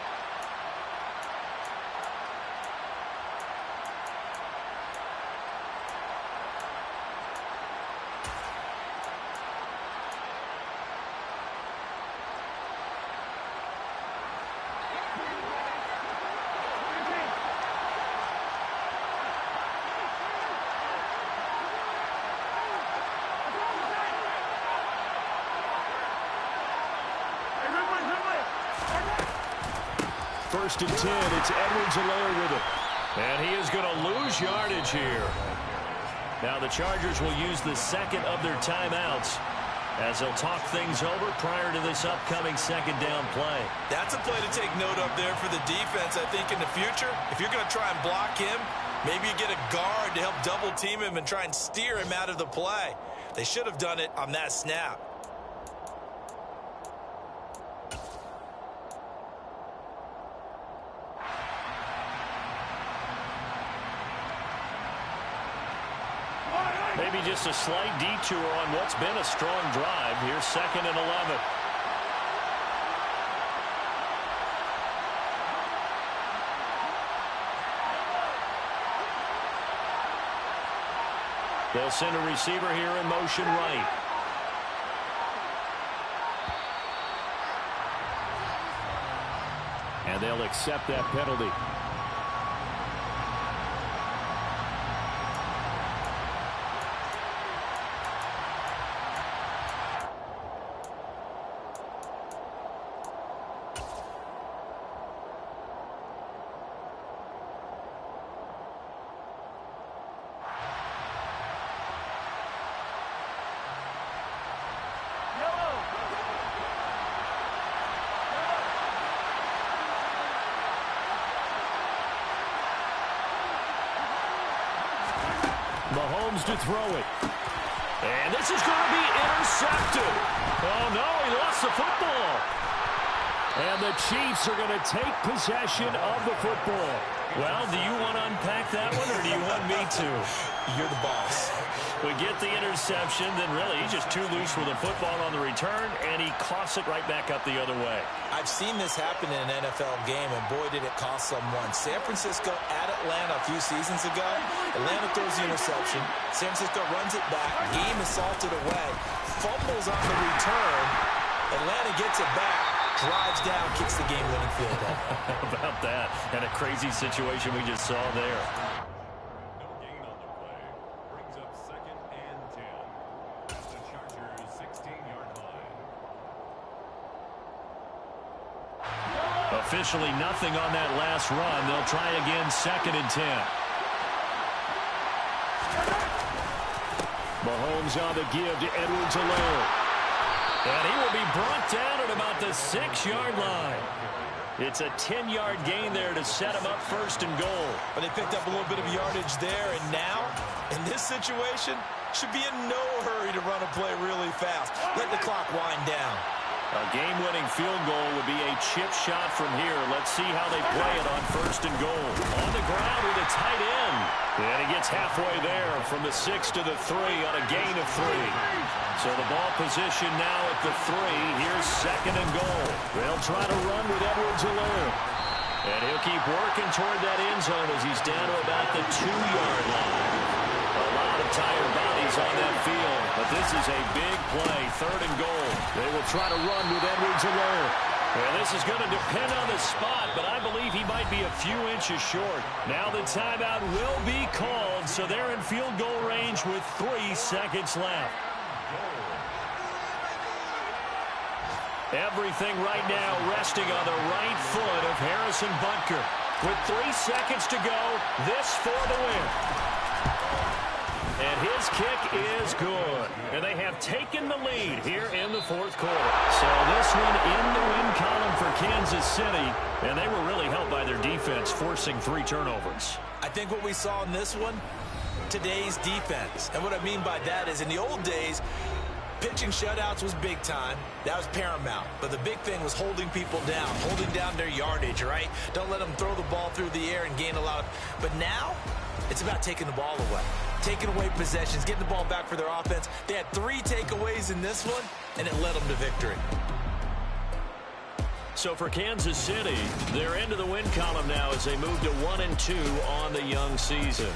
First and 10, it's Edwards-Helaire with it. And he is going to lose yardage here. Now the Chargers will use the second of their timeouts as they'll talk things over prior to this upcoming second down play. That's a play to take note of there for the defense. I think in the future, if you're going to try and block him, maybe you get a guard to help double team him and try and steer him out of the play. They should have done it on that snap. Maybe just a slight detour on what's been a strong drive. Here's 2nd and 11. They'll send a receiver here in motion right. And they'll accept that penalty. Mahomes to throw it. And this is going to be intercepted. Oh, no, he lost the football. And the Chiefs are going to take possession of the football. Well, do you want to unpack that one, or do you want me to? You're the boss. We get the interception, then really he's just too loose with the football on the return, and he coughs it right back up the other way. I've seen this happen in an NFL game, and boy, did it cost someone. San Francisco at Atlanta a few seasons ago. Atlanta throws the interception. San Francisco runs it back. Game is salted away. Fumbles on the return. Atlanta gets it back. Drives down, kicks the game-winning field goal. How about that? And a crazy situation we just saw there. No gain on the play. Brings up 2nd and 10. That's the Chargers' 16-yard line. Officially nothing on that last run. They'll try again 2nd and 10. Mahomes on the give to Edwards-Helaire. And he will be brought down at about the 6-yard line. It's a 10-yard gain there to set him up 1st and goal. But they picked up a little bit of yardage there, and now, in this situation, should be in no hurry to run a play really fast. Let the clock wind down. A game-winning field goal would be a chip shot from here. Let's see how they play it on 1st and goal. On the ground with a tight end. And he gets halfway there from the 6 to the 3 on a gain of 3. So the ball position now at the 3. Here's 2nd and goal. They'll try to run with Edwards-Helaire. And he'll keep working toward that end zone as he's down to about the 2-yard line. A lot of tired bodies on that field, but this is a big play, 3rd and goal. They will try to run with Edwards-Helaire. And this is going to depend on the spot, but I believe he might be a few inches short. Now the timeout will be called, so they're in field goal range with 3 seconds left. Everything right now resting on the right foot of Harrison Butker. With 3 seconds to go, this for the win. And his kick is good. And they have taken the lead here in the 4th quarter. So this one in the win column for Kansas City. And they were really helped by their defense, forcing 3 turnovers. I think what we saw in this one, today's defense. And what I mean by that is in the old days, pitching shutouts was big time. That was paramount. But the big thing was holding people down, holding down their yardage, right? Don't let them throw the ball through the air and gain a lot. But now, it's about taking the ball away. Taking away possessions, getting the ball back for their offense. They had 3 takeaways in this one, and it led them to victory. So for Kansas City, they're into the win column now as they move to 1-2 on the young season.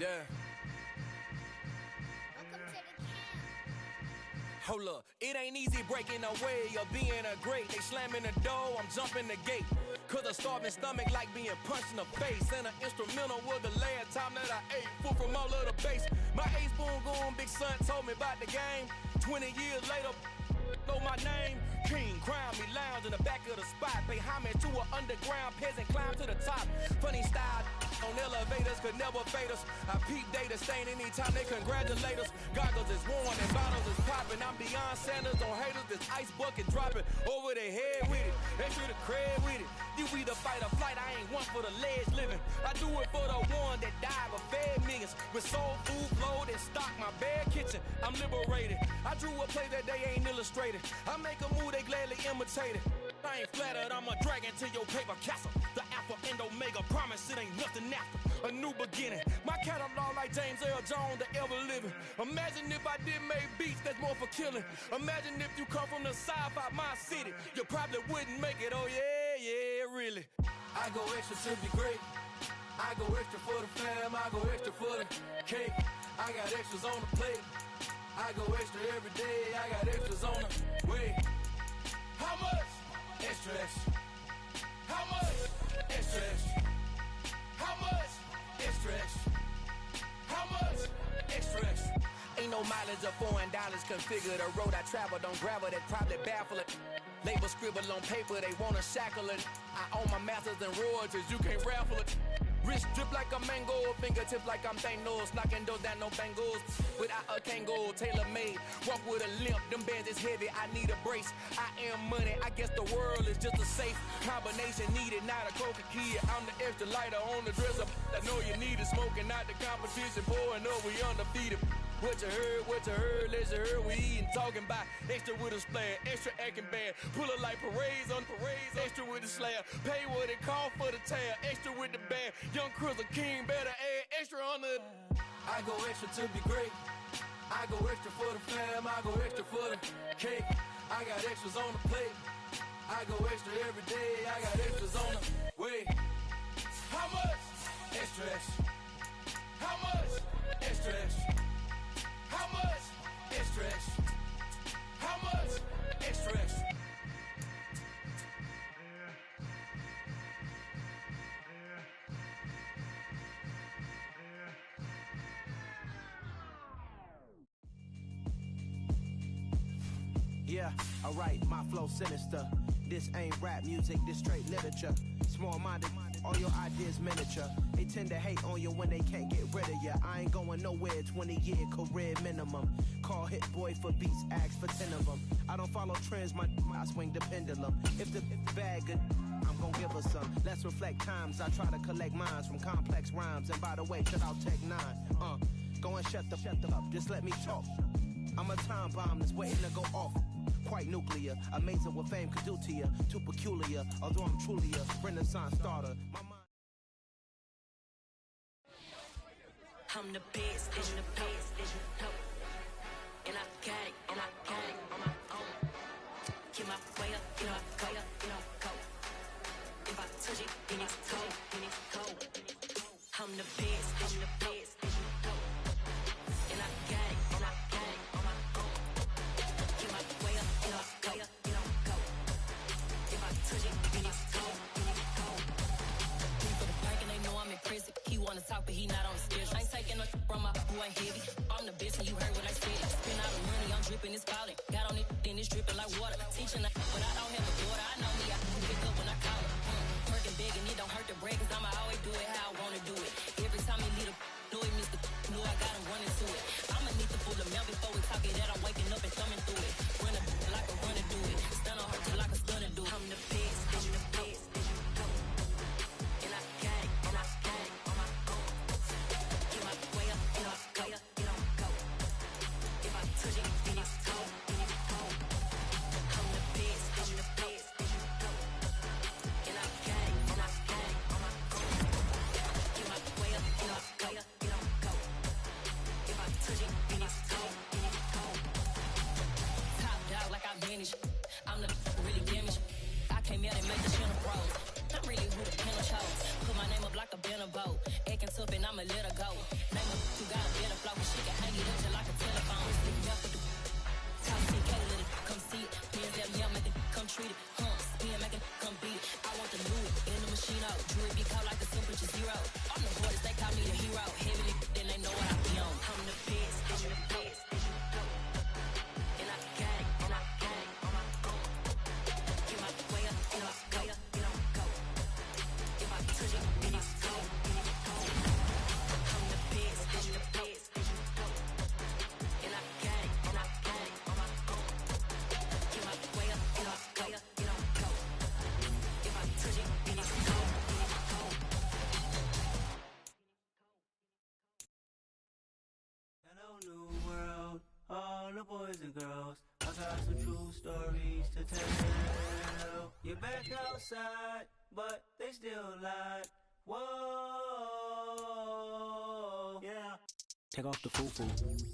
Yeah. Hold up, it ain't easy breaking away or being a great. They slamming the door, I'm jumping the gate. Cause a starving stomach like being punched in the face. And an instrumental was the last time that I ate. Food from all of the base. My ace boom goon, big son told me about the game. 20 years later, know my name. King, crown me, lounge in the back of the spot. Pay homage to an underground peasant, climb to the top. Funny style on elevators could never fade us. I peep data stain anytime they congratulate us. Goggles is worn and bottles is popping. popping. I'm beyond Sanders on haters. This ice bucket dropping over their head with it. Extra the cred with it. You either fight or flight. I ain't one for the ledge living. I do it for the one that died but fed millions. With soul food flowed and stock my bare kitchen. I'm liberated. I drew a play that they ain't illustrated. I make a move they gladly imitate it. I ain't flattered, I'm a dragon to your paper castle. The Alpha and Omega, promise it ain't nothing after. A new beginning. My catalog like James Earl Jones, the ever living. Imagine if I did make beats, that's more for killing. Imagine if you come from the sci-fi, my city. You probably wouldn't make it, oh yeah, really. I go extra to be great. I go extra for the fam, I go extra for the cake. I got extras on the plate. I go extra every day, I got extras on the way. How much? Extra, extra. How much? Extra, extra. How much? Extra, extra. How much? Extra, extra. Ain't no mileage of $4 configure the road I travel. Don't gravel, that probably baffle it. Label scribble on paper, they wanna shackle it. I own my masters and royalties, you can't raffle it. Wrist drip like a mango, fingertips like I'm Thanos. Knocking doors down, no bangles. Without a Kango, tailor-made. Walk with a limp, them bands is heavy, I need a brace. I am money, I guess the world is just a safe combination needed, not a coca kid. I'm the extra lighter on the dresser. I know you need it, smoking out the competition, pouring up, we undefeated. What you heard, let's you heard, we eatin', talking about extra with a splash, extra acting bad, pull it like parades on parades, extra with the slab, pay what it cost for the tab, extra with the band, young Crystal King, better add extra on the. I go extra to be great, I go extra for the fam, I go extra for the cake, I got extras on the plate, I go extra every day, I got extras on the way. How much? Extra, extra. How much? Extra, extra. How much? Extra, extra. How much? Extra, extra. Yeah, alright, my flow sinister. This ain't rap music, this straight literature. Small-minded, all your ideas miniature. They tend to hate on you when they can't get rid of you. I ain't going nowhere, 20-year career minimum. Call Hit Boy for beats, ask for 10 of them. I don't follow trends, I swing the pendulum. If the bag good, I'm gon' give her some. Let's reflect times, I try to collect minds from complex rhymes. And by the way, shut out Tech 9. Go and shut the up, just let me talk. I'm a time bomb that's waiting to go off. Quite nuclear, amazing what fame could do to you. Too peculiar, although I'm truly a Renaissance starter. My mind. I'm the best, I'm the best, and I got it, and I got it on my own. Get my way up, get my way up, get my go. If I touch it, then it's cold, then it's cold. I'm the best, I'm the best, and I got it, and I got it on my own. Get my way up, get my way up, get my go. If I touch it, then it's cold, then it's cold. Leave for the park and they know I'm in prison. He wanna talk, but he not on the schedule. I ain't taking no from my boy heavy. I'm the best and you heard what I said. Spend all the money, I'm dripping, it's falling. Got on it, then it's dripping like water. Teaching like, but I don't have a daughter. I know me, I can pick up when I call her. Working big and it don't hurt the break, cause I'ma always do it how I wanna do it. Every time he lead a know he missed the know I got him running to it. I'ma need to pull the mail before we talk it that I'm waking up and thumbing through it. Run a like a runner do it. Stun on her till like a stunner do it. I'm the best, I'm the best, and I got it, and I got it on my own. Get my way up, get my way up, get on go. If I touch it, then it's cold, then it's cold. I'm the best, I'm the best, and I got it, and I got it on my own. Get my way up, get my way up, get on go. If I touch it, then it's cold, then it's cold. Top dog like I vanished. I'm the really damaged. I came out and made the channel bros. I'm really who the panel chose. Put my name up like a banner boat. Acting tough and I'ma let her go. Name her who got a better flow. She can hang it up just like a telephone. Stick me up with the top TK, let it come see it. Pins that me, make it come treat it. Spin, make it come beat it. I want the Louis in the machine out. Jewelry be caught like the temperature zero. On the borders, they call me the hero. Heavily, then they know what I be on. I'm the best, I'm the best, and I got it, and I got it on my own. Get my way up, get my way up, get on go. If I touch it, then it's cold, then it's cold. I'm the best, and I got it, and I back outside, but they still lied. Whoa, yeah. Take off the foo-foo,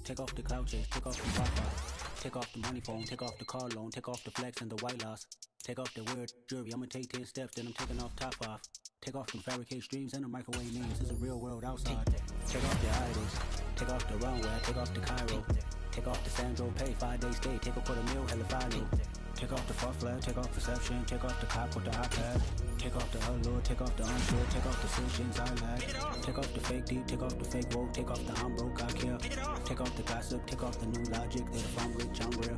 take off the cloud chase, take off the Wi-Fi, take off the money phone, take off the car loan, take off the flex and the white loss, take off the weird jewelry, I'ma take 10 steps, then I'm taking off top off. Take off the fabricate streams and the microwave memes, it's a real world outside. Take off the idols, take off the runway, take off the Cairo, take off the Sandro pay, 5 days stay, take a $250,000, hella final. Take off the fuck flag, take off perception, take off the cop with the iPad. Take off the allure, take off the unsure, take off decisions I lack. Take off the fake deep, take off the fake woke, take off the I'm broke, I care. Take off the gossip, take off the new logic, that if I'm rich, I'm real.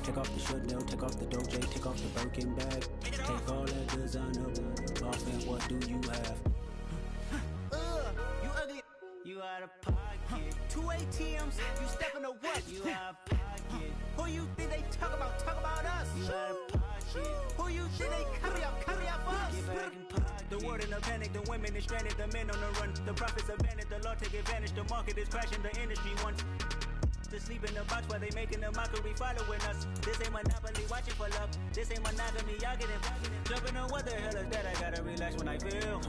Take off the should know, take off the doje, take off the Birkin bag. Take all that designer off and what do you have? You ugly, you out of pocket. 2 ATMs, you stepping to what? You out of pocket. Who you think they talk about us? You out of pocket. Who you think they carry up for us? Get back in pocket. The world in a panic, the women is stranded, the men on the run. The profits abandoned, the law take advantage, the market is crashing, the industry wants to sleep in the box while they making a mockery following us. This ain't monopoly, watching for love. This ain't monogamy, y'all get invited. Jumping on what the hell is that? I gotta relax when I feel.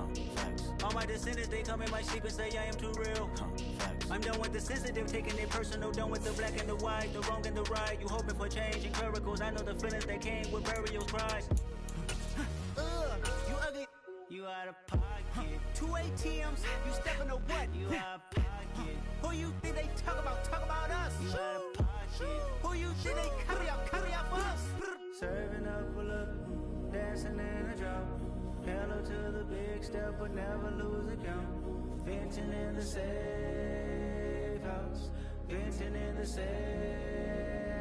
All my descendants, they come in my sleep and say I am too real. I'm done with the sensitive, taking it personal. Done with the black and the white, the wrong and the right. You hoping for change and miracles. I know the feelings that came with burial cries. You ugly, you out of pocket. 2 ATMs, you stepping to what? You out of pocket. Who you think they talk about us? You out of pocket. Who you think they carry up for us? Serving up a look, dancing in a drop. Hello to the big step, but never lose a count. Venting in the safe house. Venting in the safe.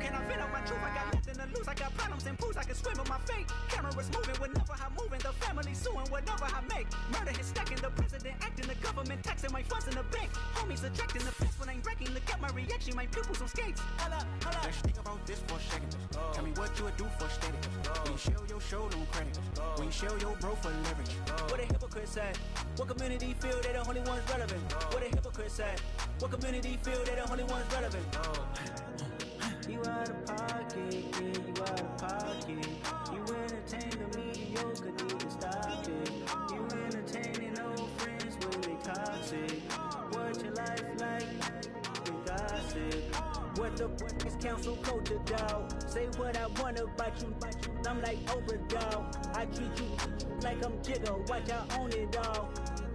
Can I vent out my truth? I got nothing to lose. I got problems and booze. I can swim on my fate. Cameras moving whenever I'm moving. The family suing whatever I make. Murder is stacking. The president acting. The government taxing my funds in the bank. Homies ejecting the fence when I'm breaking. Look at my reaction. My pupils on skates. Hold up. Let's think about this for a second. Tell me what you would do for steady. When you show your show, no credit. When you show your bro for leverage. What a hypocrite said. What community feel they the only ones relevant? What a hypocrite said. What community feel they the only ones relevant? You out of pocket, yeah, you out of pocket. You entertain the mediocre, need to stop it. You entertaining old friends when they toxic. What your life like? You gossip. What the is council culture, dog? Say what I want about you. I'm like overdog. I treat you like I'm Jigga. Watch I own it all.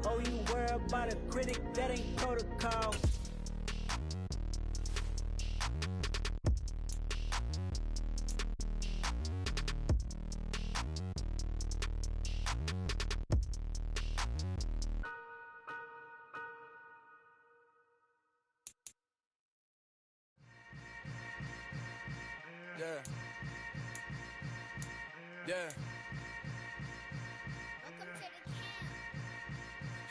Oh, you worry about a critic? That ain't protocol. Yeah. Yeah.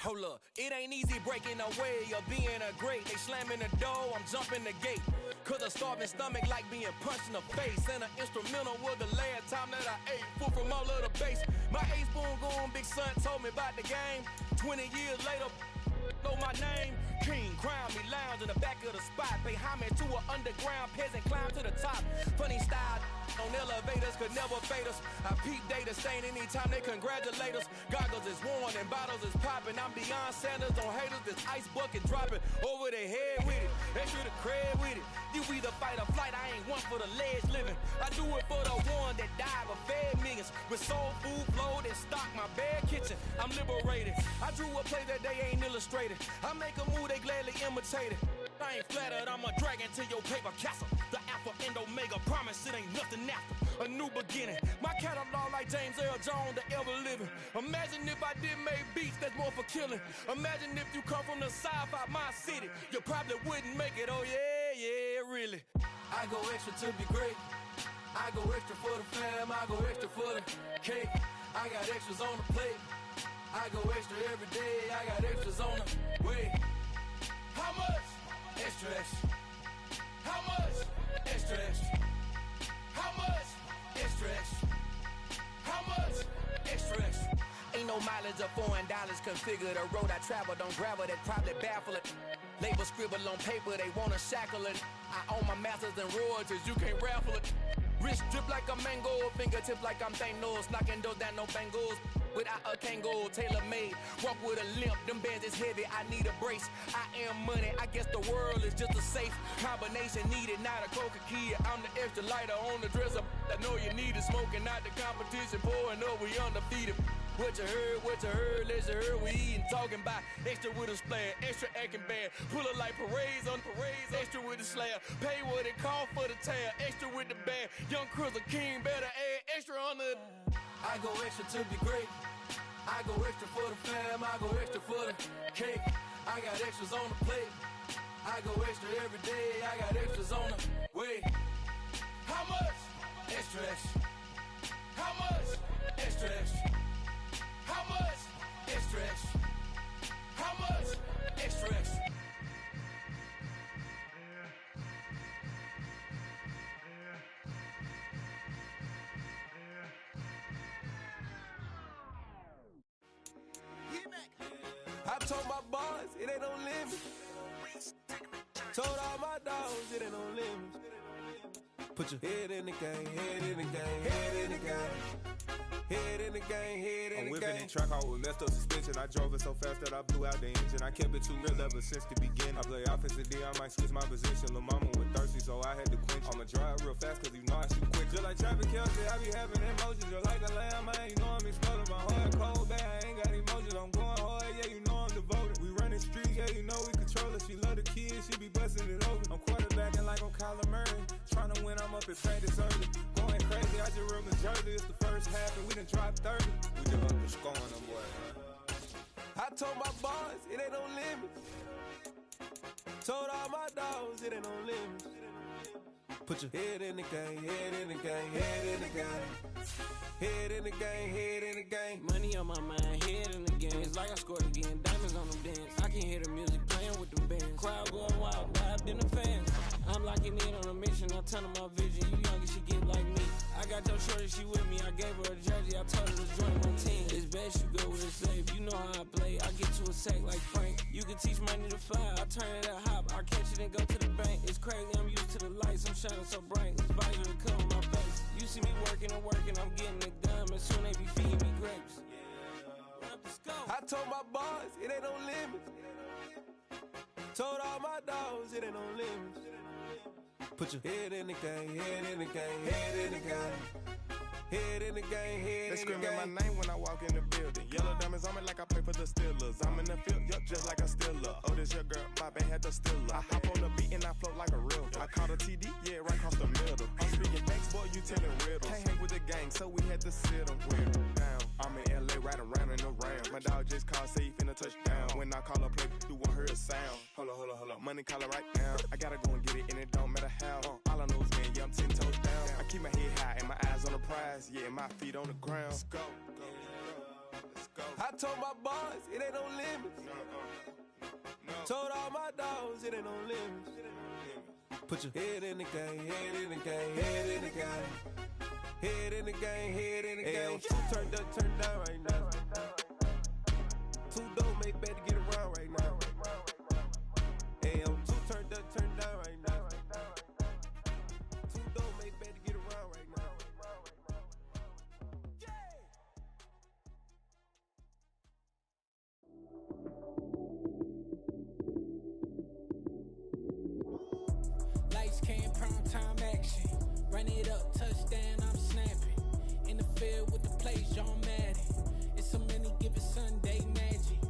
Hold up, it ain't easy breaking away or being a great. They slamming the door, I'm jumping the gate. Cause a starving stomach like being punched in the face. And an instrumental was the last time that I ate. Food from all of the bass. My ace boom going, big son told me about the game. 20 years later, know my name. King, crown me, lounge in the back of the spot. Pay homage to an underground peasant, climb to the top. Funny style on elevators could never fade us. I peep data stain anytime they congratulate us. Goggles is worn and bottles is popping. I'm Beyond Sanders on haters, this ice bucket dropping over their head with it. Extra the cred with it. You either fight or flight, I ain't one for the ledge living. I do it for the one that died but fed millions. With soul food flowed and stocked my bad kitchen. I'm liberated. I drew a play that they ain't illustrated. I make a move, they gladly imitate it. I ain't flattered, I'm a dragon to your paper castle. The alpha and omega, promise it ain't nothing after. A new beginning. My catalog like James Earl Jones, the ever living. Imagine if I did make beats, that's more for killing. Imagine if you come from the south out my city. You probably wouldn't make it, oh yeah, really. I go extra to be great. I go extra for the fam, I go extra for the cake. I got extras on the plate. I go extra every day, I got extras on the way. How much? Extra, extra. How much? Extra, extra. How much? Extra, extra. How much? Extra, extra. Ain't no mileage of $4 configure the road I travel. Don't gravel, that probably baffle it. Label scribble on paper, they wanna shackle it. I own my masters and royalties, you can't raffle it. Wrist drip like a mango, fingertips like I'm Thanos, knocking those down, no bangles. Without a Kango, tailor-made, walk with a limp, them bands is heavy, I need a brace. I am money, I guess the world is just a safe combination needed, not a coca key. I'm the extra lighter on the dresser, I know you need it, smoking out the competition, pouring up, we undefeated. What you heard, let's hear, we eating, talking about extra with a splash, extra acting bad, pull it like parades on parades, extra with the slab, pay what it cost for the tab, extra with the bag, young Cruz a king, better add extra on the. I go extra to be great, I go extra for the fam, I go extra for the cake, I got extras on the plate, I go extra every day, I got extras on the way. How much? Extra, extra. How much? Extra, extra. How much? Extra, extra. How much? Extra, extra. I told my boys it ain't no limit. Told all my dogs it ain't no limit. Put your head in the game, head in the game, head in the game. Head in the game, head in the game. I'm whipping the truck out with messed up suspension. I drove it so fast that I blew out the engine. I kept it too real ever since the beginning. I play offensive D, I might switch my position. Lil' mama was thirsty, so I had to quench. I'ma drive real fast, cause you know I shoot quick. Just like traffic Kelsey, I be having emotions. Just like a lamb, man, you know I'm exploding. My heart cold, bad, I ain't got emotions. I'm going hard, yeah, you know I'm devoted. We running streets, yeah, you know we control it. She love the kids, she be busting it over. I'm quarterbacking like I'm Kyler Murray. Trying to win, I'm up at practice early. Going crazy, I just rode the jersey. It's the first half, and we done dropped 30. We just up the score on them, boy. I told my boys, it ain't no limits. Told all my dogs, it ain't no limits. Put your head in the game, head in the game, head in the game. Head in the game, head in the game. Money on my mind, head in the game. It's like I scored again, diamonds on them dance. I can hear the music playing with them bands. Crowd going wild, wrapped in the fans. I'm locking in on a mission, I tell them my vision. You young and she get like me. I got your shorty, she with me. I gave her a jersey, I told her to join my team. It's best you go with it safe. You know how I play. I get to a sack like Frank. You can teach money to fly. I turn it up hop. I catch it and go to the bank. It's crazy, I'm used to the lights. I'm shining so bright. It's visor to cover my face. You see me working and working. I'm getting it done. And soon they be feeding me grapes. Let's go. I told my boys, it ain't no limits. Told all my dogs, it ain't no limits. Put your head in the game, head in the game, head in the game. Head in the game, head in the game. They screaming my name when I walk in the building. Yellow diamonds on me like I play for the Steelers. I'm in the field, yup, just like a Steeler. Oh, this your girl, my band had the Steeler. I hop on the beat and I float like a real. I caught a TD, yeah, right across the middle. I'm speaking facts, boy, you telling riddles. Can't hang with the gang, so we had to sit them down. I'm in LA, riding around in the round. My dog just called, say he finna touchdown. When I call a play, you won't hear a sound. Hold up, money calling right now. I gotta go and get it, and it don't matter how. All I know is, man, yeah, I'm 10 toes down. I keep my head high and my eyes on the prize. Yeah, my feet on the ground. Let's go. Let's go. I told my boys, it ain't no limits. No. Told all my dogs, it ain't no limits. Put your head in the game, head in the game, head in the game. Head in the game, head in the game. Two turned up, turned down right now. Two dope make better get around right now. Hey, I'm two turned up, turned down right now. Two dope make better get around right now. Lights came, prime time action. Run it up, touchdown, I'm snapping. In the field with the plays, John Madden. It's so many given Sunday magic.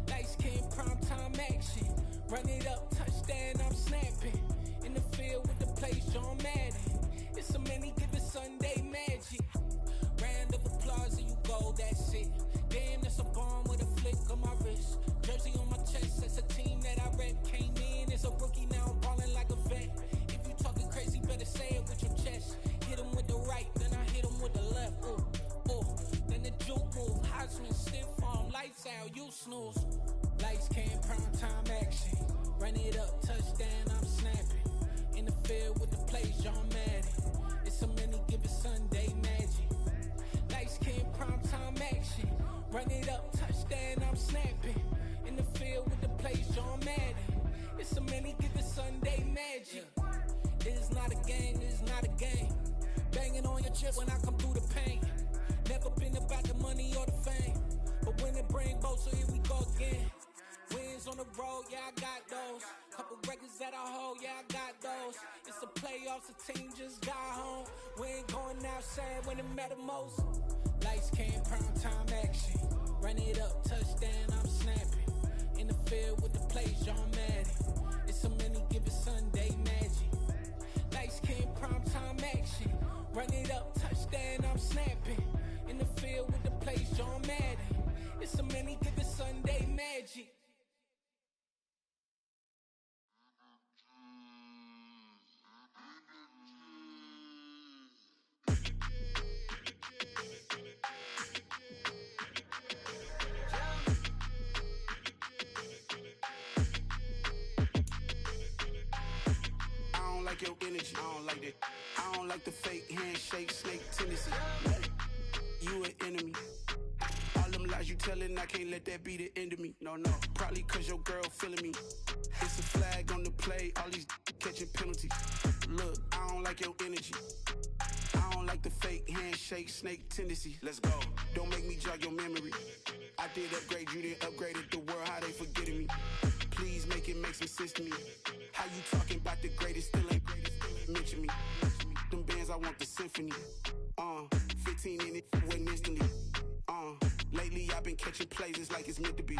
Lights came, prime time action. Run it up, touchdown, I'm snapping. In the field with the plays, John Madden. It's so many given Sunday magic. Round of applause and you go, that's it. Damn, that's a bomb with a flick on my wrist. Jersey on my chest, that's a team that I rep. Came in as a rookie, now I'm ballin' like a vet. If you talking crazy, better say it with your chest. Hit him with the right, then I hit him with the left. Ooh, ooh, then the juke move. Heisman, stiff arm, lights out, you snooze. Lights came, prime time action. Run it up, touchdown, I'm snapping. In the field with the plays, John Madden. It's so many given Sunday magic. Lights came, prime time action. Run it up, touchdown, I'm snapping. In the field with the plays, John Madden. It's so many given Sunday magic. This is not a game, this is not a game. shift when I come through the pain. Never been about the money or the fame, but when it bring both, so here we go again. Wins on the road, yeah, I got those. Couple records that I hold, yeah, I got those. It's the playoffs, the team just got home. We ain't going outside when it matter most. Lights came, prime time action. Run it up, touchdown, I'm snapping. In the field with the plays, John Madden. It's so many given Sunday magic. Lights came, prime time action. Run it up, touchdown, I'm snapping. In the field with the plays, John Madden. It's so many given Sunday magic. Your energy, I don't like that. I don't like the fake handshake, snake tendency. You an enemy. All them lies you telling, I can't let that be the end of me. No, probably cause your girl feeling me. It's a flag on the play, all these catching penalties. Look, I don't like your energy. I don't like the fake handshake, snake tendency. Let's go. Don't make me jog your memory. I did upgrade, you didn't upgrade it. The world, how they forgetting me. Please make it make some sense to me. How you talking about the greatest, still ain't mention me. Them bands, I want the symphony. 15 in it, went instantly. Lately I've been catching plays, it's like it's meant to be.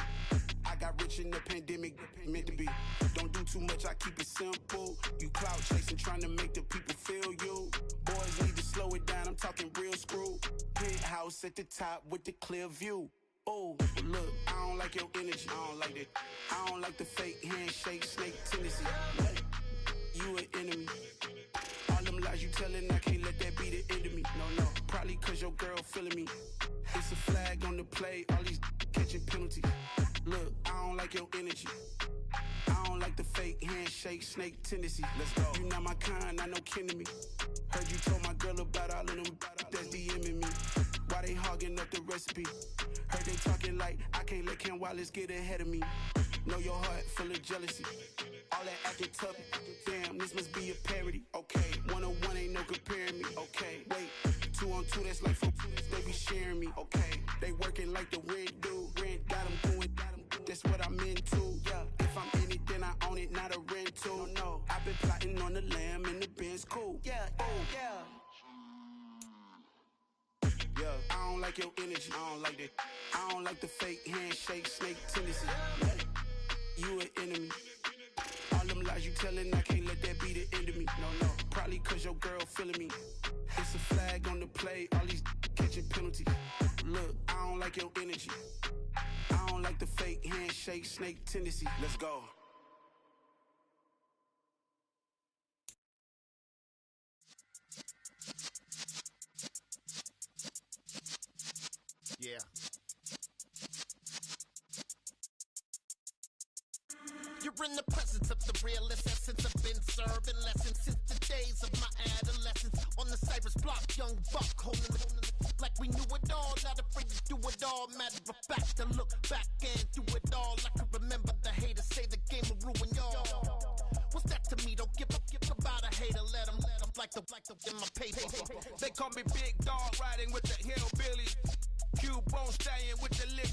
I got rich in the pandemic, meant to be. Don't do too much, I keep it simple. You clout chasing, trying to make the people feel you. Boys need to slow it down, I'm talking real screw. Penthouse at the top with the clear view. Oh, look, I don't like your energy, I don't like that. I don't like the fake handshake, snake tendency. You an enemy. All them lies you telling, I can't let that be the end of me. No, probably cause your girl feeling me. It's a flag on the play, all these catching penalties. Look, I don't like your energy. I don't like the fake handshake, snake tendency. Let's go. You not my kind, I know kin to me. Heard you told my girl about all of them that's DMing me. Why they hogging up the recipe? Heard they talking like I can't let Ken Wallace get ahead of me. Know your heart full of jealousy. All that acting tough, damn, this must be a parody. Okay, 1-on-1 ain't no comparing me. Okay, wait, 2-on-2, that's like 4, they be sharing me. Okay, they working like the rent do. Rent got them going, that's what I'm into. Yeah, if I'm in it, then I own it, not a rental. No, I've been plotting on the lamb and the Benz cool. Yeah, I don't like your energy, I don't like that. I don't like the fake handshake, snake tendency. You an enemy. All them lies you telling, I can't let that be the end of me. No, probably cause your girl feeling me. It's a flag on the play, all these catching penalties. Look, I don't like your energy. I don't like the fake handshake, snake tendency. Let's go. Yeah. You're in the presence of the realest essence. I've been serving lessons since the days of my adolescence. On the Cypress block, young buck holding it like we knew it all. Not afraid to do it all. Matter of fact, to look back and do it all. I can remember the haters say the game will ruin y'all. What's that to me? Don't give about a hater. Let them like the in my paper. They call me Big Dog, riding with the hillbillies. Q-Bone staying with the lick.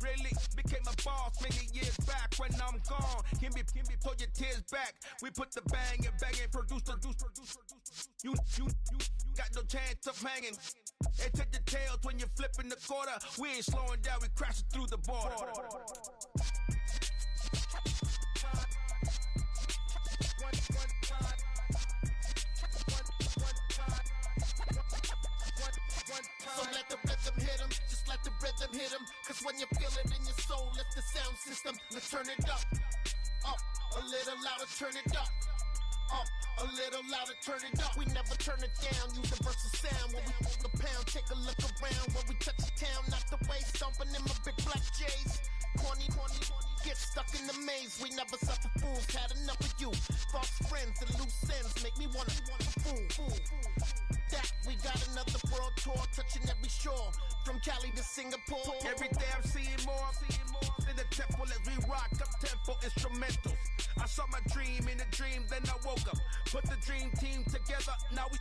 Really became a boss many years back. When I'm gone, can me pull your tears back. We put the bang and produce. You got no chance of hanging. They take the tails when you're flipping the quarter. We ain't slowing down, we crashing through the border. So let the rhythm hit him, just let the rhythm hit him. Cause when you feel it in your soul, lift the sound system. Let's turn it up, a little louder, turn it up, a little louder, turn it up. We never turn it down, universal sound. When we hold the pound, take a look around. When we touch the town, not the way, stomping in my big black J's. Corny, get stuck in the maze. We never suffer fools, had enough of you. False friends and loose ends make me wanna fool. That we got another world tour, touching every shore, from Cali to Singapore. Every day I'm seeing more in the temple as we rock up tempo instrumentals. I saw my dream in a dream, then I woke up. Put the dream team together, now we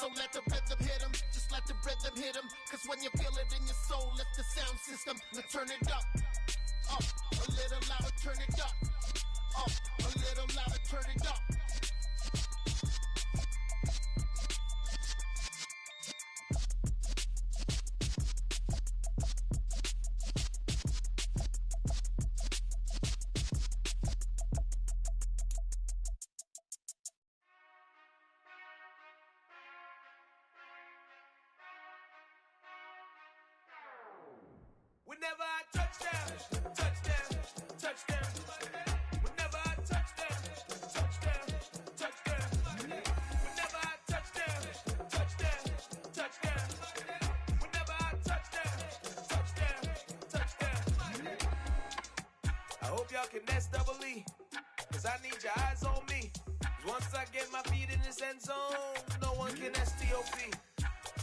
So let the rhythm hit him, just let the rhythm hit him. Cause when you feel it in your soul, lift the sound system. Now turn it up, a little louder, turn it up, a little louder, turn it up. Whenever I touchdown, touchdown, touchdown. Whenever I touchdown, touchdown, touchdown. Whenever I touchdown, touchdown, touchdown. Whenever I touchdown, touchdown, touchdown. I hope y'all can nest double E, cause I need your eyes on me. Once I get my feet in this end zone, no one can STOP.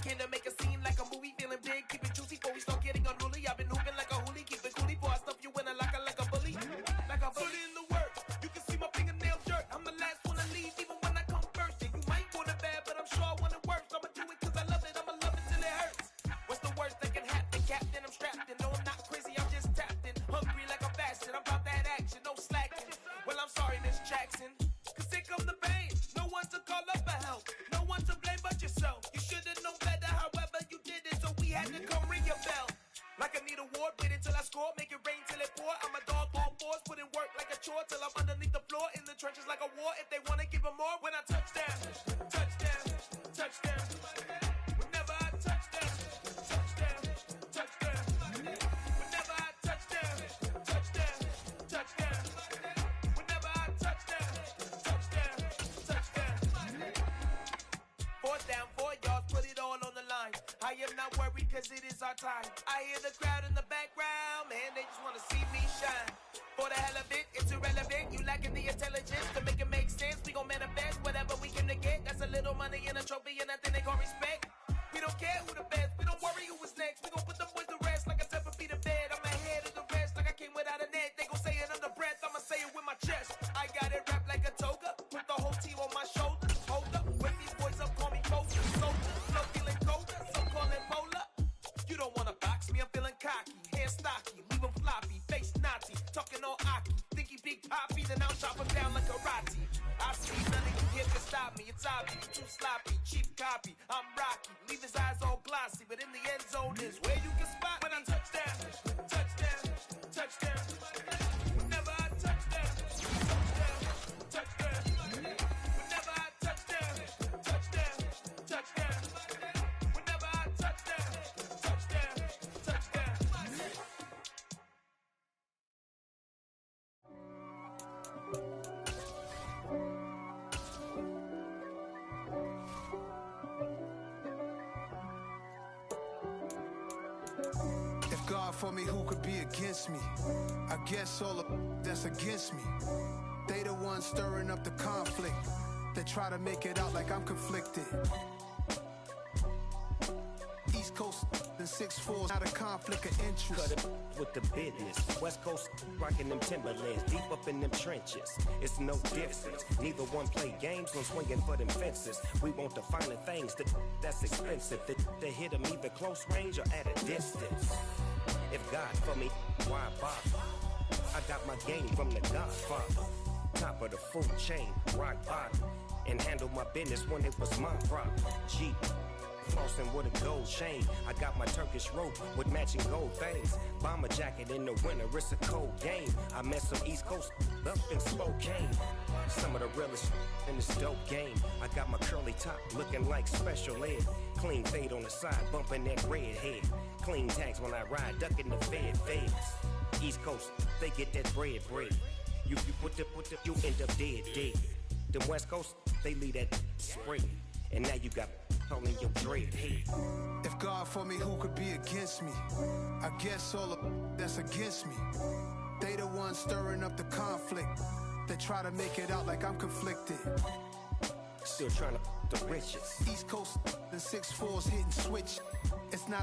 Can I make a scene like a movie, feeling big, keep it juicy before we start getting unruly. I've been hooping like a hoolie, keep it coolie before I stuff you in a locker like a bully. Like a bully in the work, you can see my fingernail dirt. I'm the last one to leave, even when I come first. Yeah, you might want it bad, but I'm sure I want it worse. I'ma do it cause I love it, I'ma love it till it hurts. What's the worst that can happen, Captain? I'm strapped in, no I'm not crazy, I'm just tapped in. Hungry like I'm fasting, I'm about that action, no slacking. Well, I'm sorry, Miss Jackson, cause here come the pain. No one to call up for help, no one to blame but yourself. You should've known better, however you did it, so we had to come ring your bell. Like I need a award, wait until I score, make it rain till it pour. I'm a dog on fours, put in work like a chore till I'm underneath the floor, in the trenches like a war. If they wanna give them more, when I touchdown, touchdown, touchdown. Whenever I touchdown, touchdown, touchdown. Whenever I touchdown, touchdown, touchdown. Whenever I touchdown, touchdown, touchdown. 4th down, 4 yards, put it all on the line. I am not worried cause it is our time. I hear the crowd in the background, man, they just wanna see me shine. For the hell of it, it's irrelevant. You lacking the intelligence to make it make sense. We gon' manifest whatever we came to get. That's a little money and a trophy and nothing they call respect. We don't care who the best, we don't worry who was next. We gon' put them boys to rest like a 7 feet of bed. I'm ahead of the rest like I came without a net. They gon' say it under breath, I'ma say it with my chest. I got it wrapped like a toga, put the whole team on my shoulders. Hold up, wake these boys up, call me Bosa. Soldier, flow feeling colder, some call it polar. You don't wanna box me, I'm feeling cocky. Hair stocky, leave him floppy, face naughty, talking all aki. Think he big poppy, then I'll chop him down like karate. I see none of you here can stop me, it's obvious, too sloppy, cheap copy. I'm Rocky, leave his eyes all glossy, but in the end zone is where you can spot when I touchdown, touchdown, touchdown. Whenever I touchdown, touchdown, touchdown. Whenever I touchdown, touchdown, touchdown. Whenever I touchdown, touchdown, touchdown. If God for me, who could be against me? I guess all of that's against me. They the ones stirring up the conflict. They try to make it out like I'm conflicted. East Coast and 6'4's not a conflict of interest. Cut it with the business. West Coast rocking them Timberlands, deep up in them trenches. It's no difference. Neither one play games, no swinging for them fences. We want the finer things that's expensive. They hit them either close range or at a distance. If God for me, why bother? I got my game from the Godfather. Top of the food chain, rock bottom. And handle my business when it was my problem. Jeep. Flossing with a gold chain. I got my Turkish rope with matching gold things. Bomber jacket in the winter, it's a cold game. I met some East Coast up in Spokane. Some of the realest in this dope game. I got my curly top looking like special ed. Clean fade on the side, bumping that red head. Clean tags when I ride, ducking the feds. East Coast, they get that bread. You put the, you end up dead. Them West Coast, they leave that spring. And now you got on your dread head. If God for me, who could be against me? I guess all of that's against me. They the ones stirring up the conflict. They try to make it out like I'm conflicted. Still trying to the riches. East Coast and 6'4's hitting switch. It's not